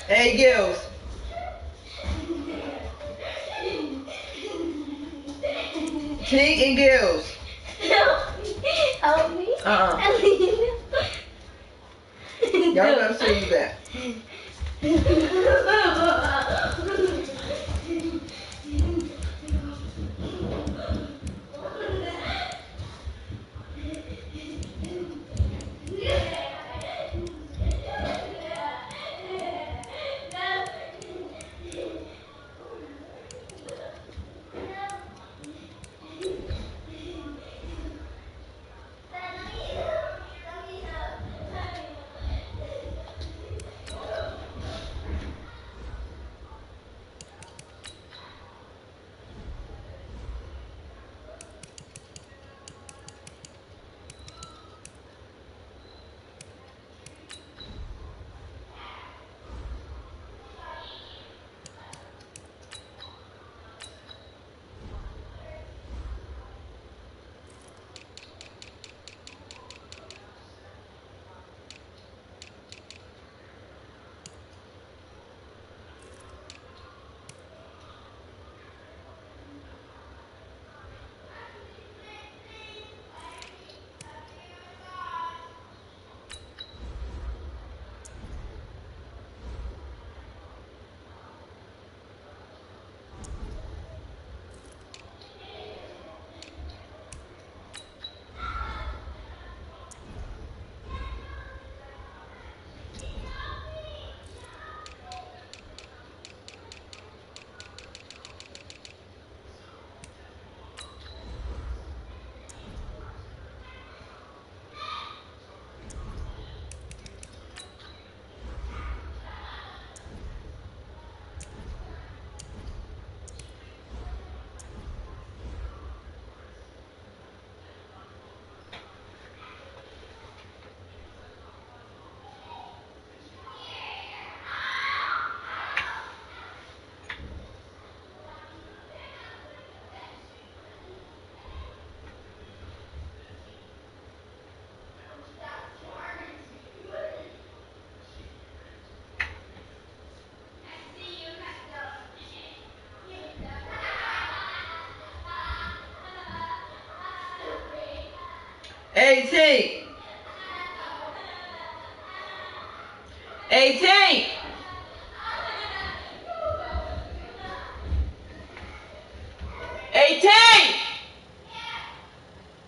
D: Hey, Gills. Tink and Gills.
J: Help me.
D: Y'all go see you that. 18. 18. 18.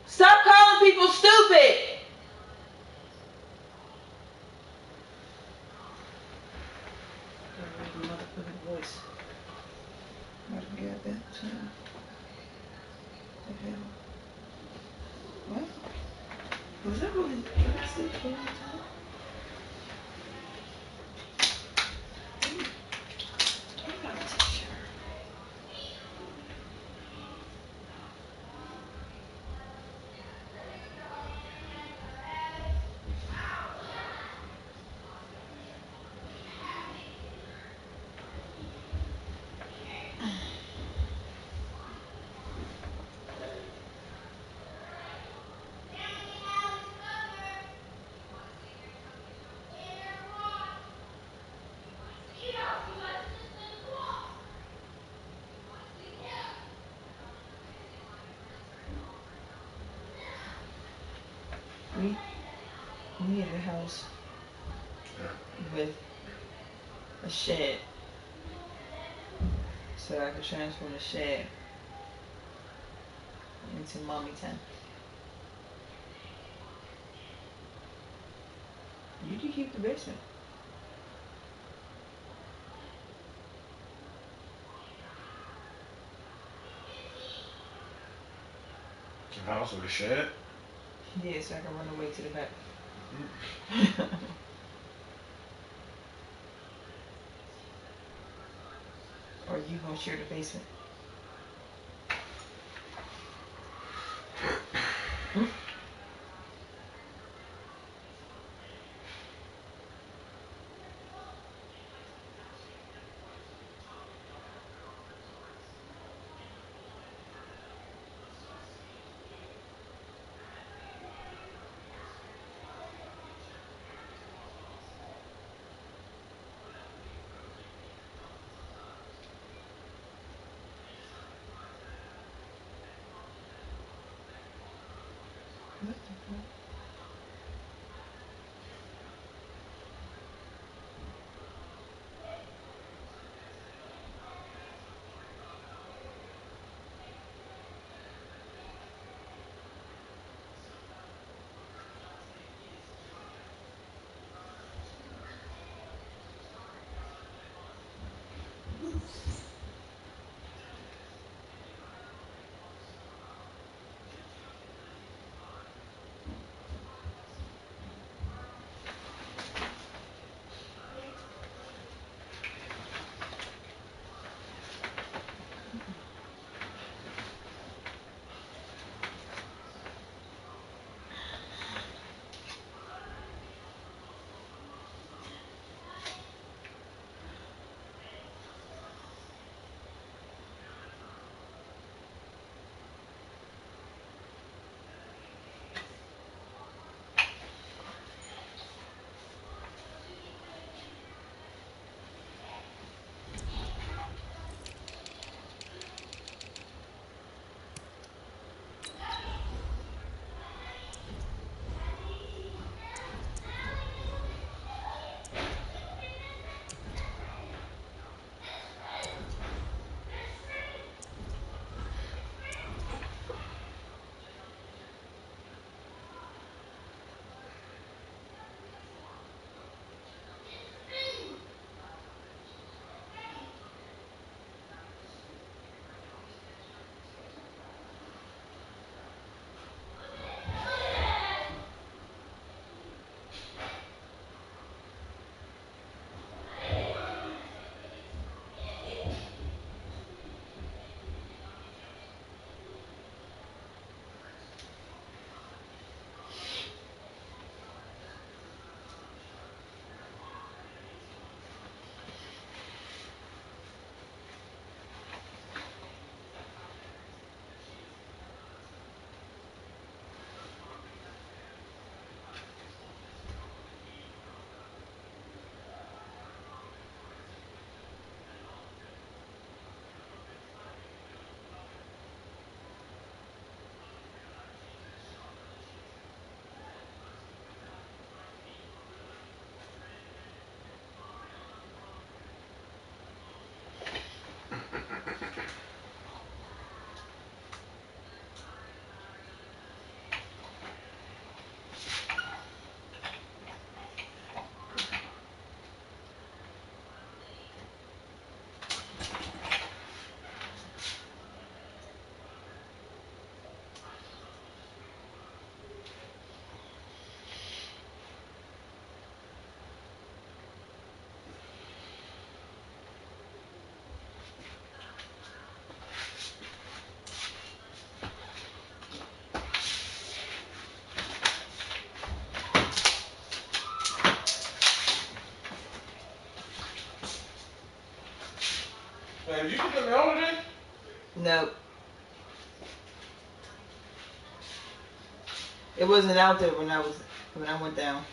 D: Stop calling people stupid. Motherfucking voice. Might have got that too. The hell? What? Was that really? Did I say clear time? I got a t-shirt. We needed a house with a shed so I could transform the shed into mommy tent. You can keep the basement.
H: A house with a shed?
D: Yeah, so I can run away to the back. Or you gonna share the basement?
H: Hey, did you get the mail today?
D: No. It wasn't out there when I went down.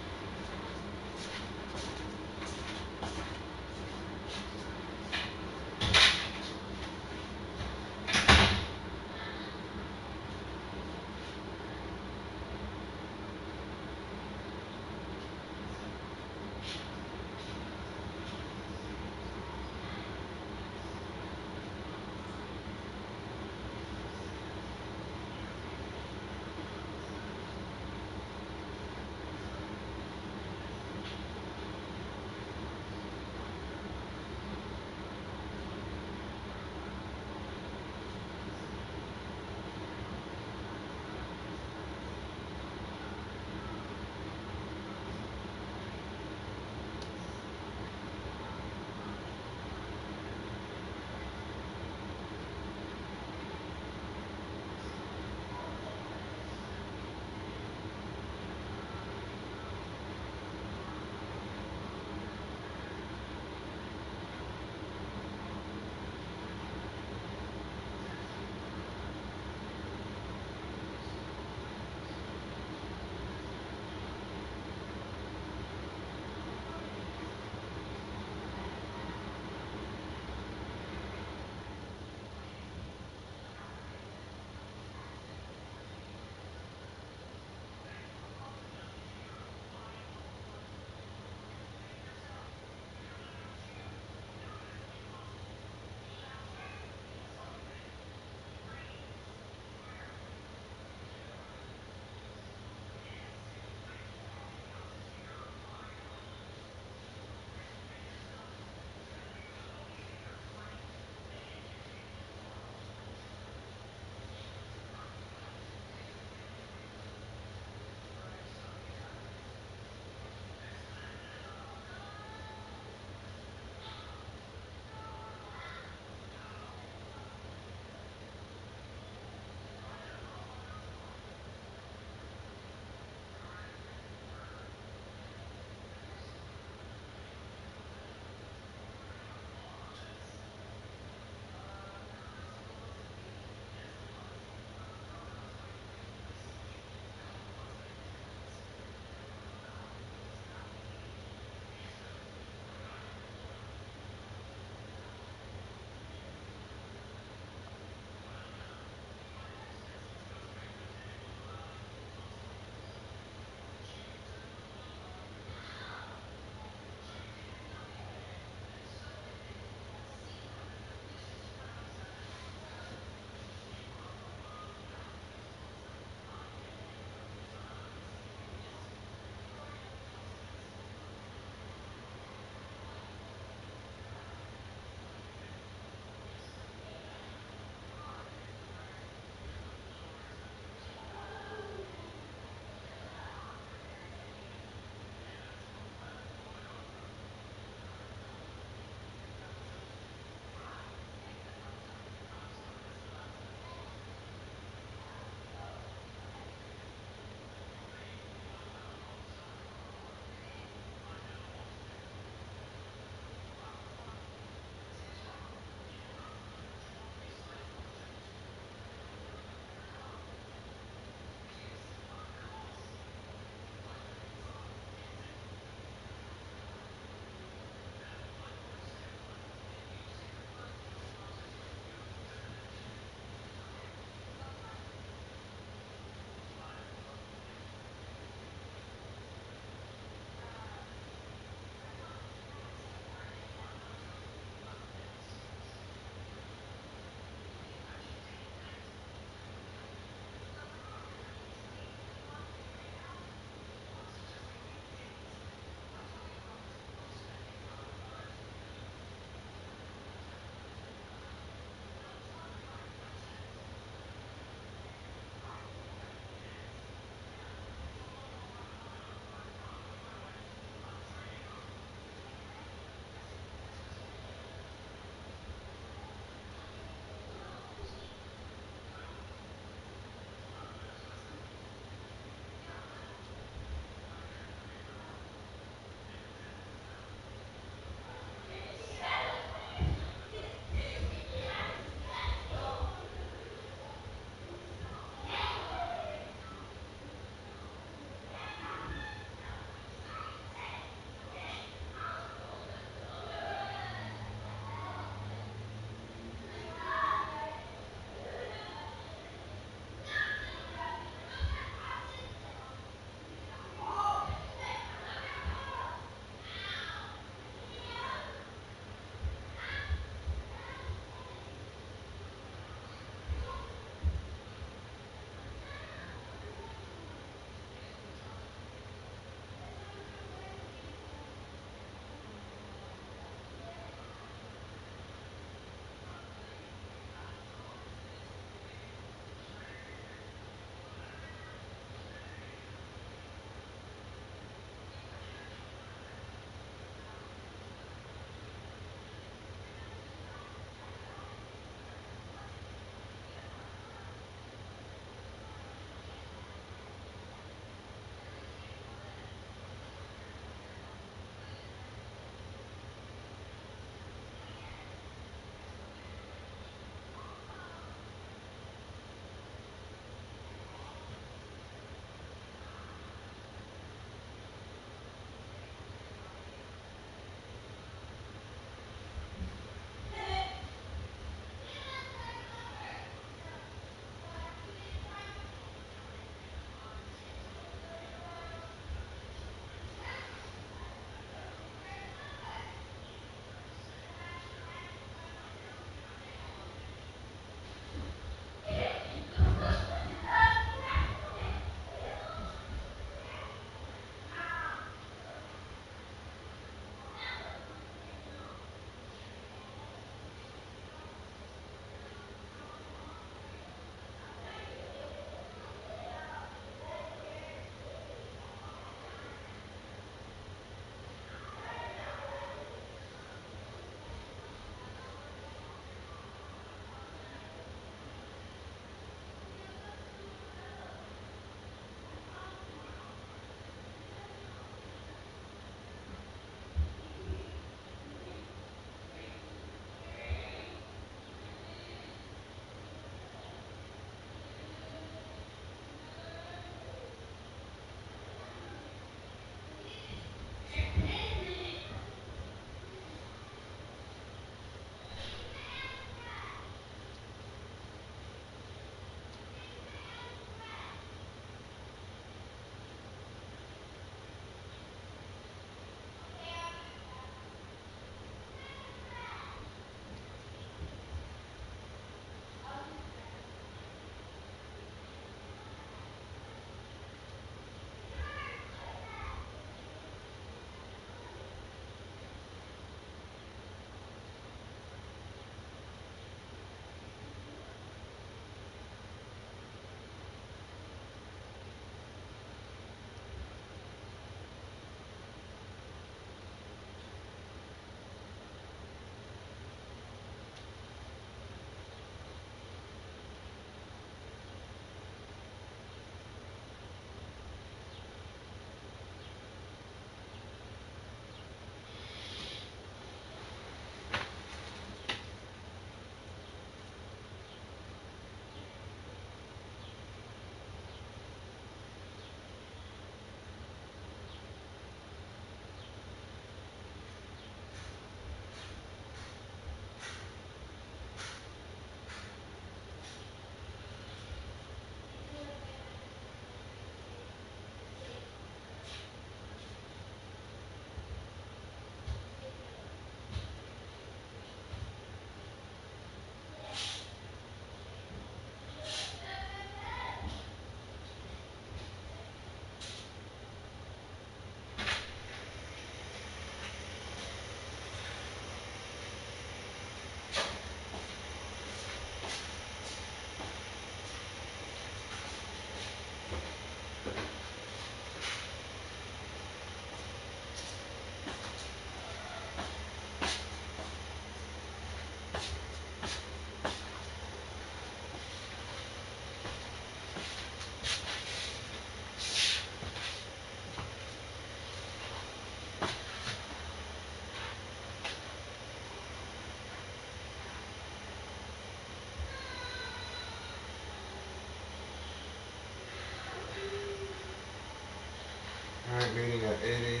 H: it is.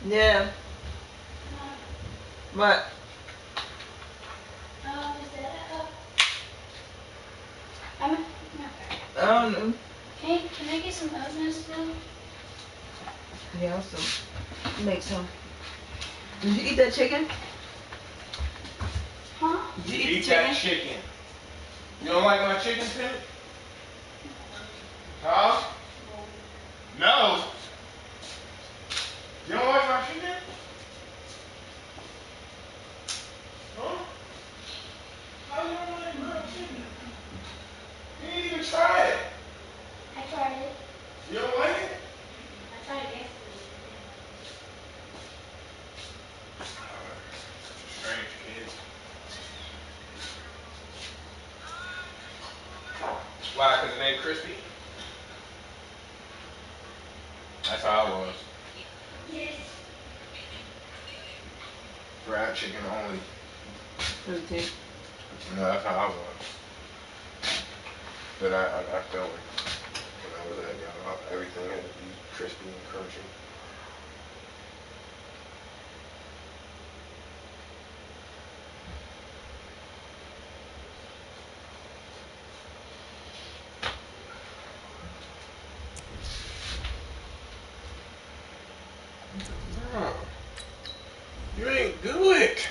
D: Yeah. What?
J: Is that I'm no.
D: I don't know.
J: Can I get some oatmeal still?
D: Yeah, I'll some. Make some. Did you eat that chicken?
J: Huh?
D: Did you eat
H: that chicken. You don't like my chicken, Tim? Huh? No. You don't like my chicken? Huh? How you don't like grilled chicken? You didn't even try it.
J: I tried it.
H: You don't like it?
J: I tried it yesterday.
H: Such a strange kid. Why? Because it ain't crispy? That's how I was.
J: Yes.
H: Fried chicken only.
D: Fruity.
H: No, that's how I was. But I felt like when I was that young, everything had to be crispy and crunchy. Oh, you ain't do it.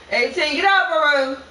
D: Hey, 18, get out, Baru.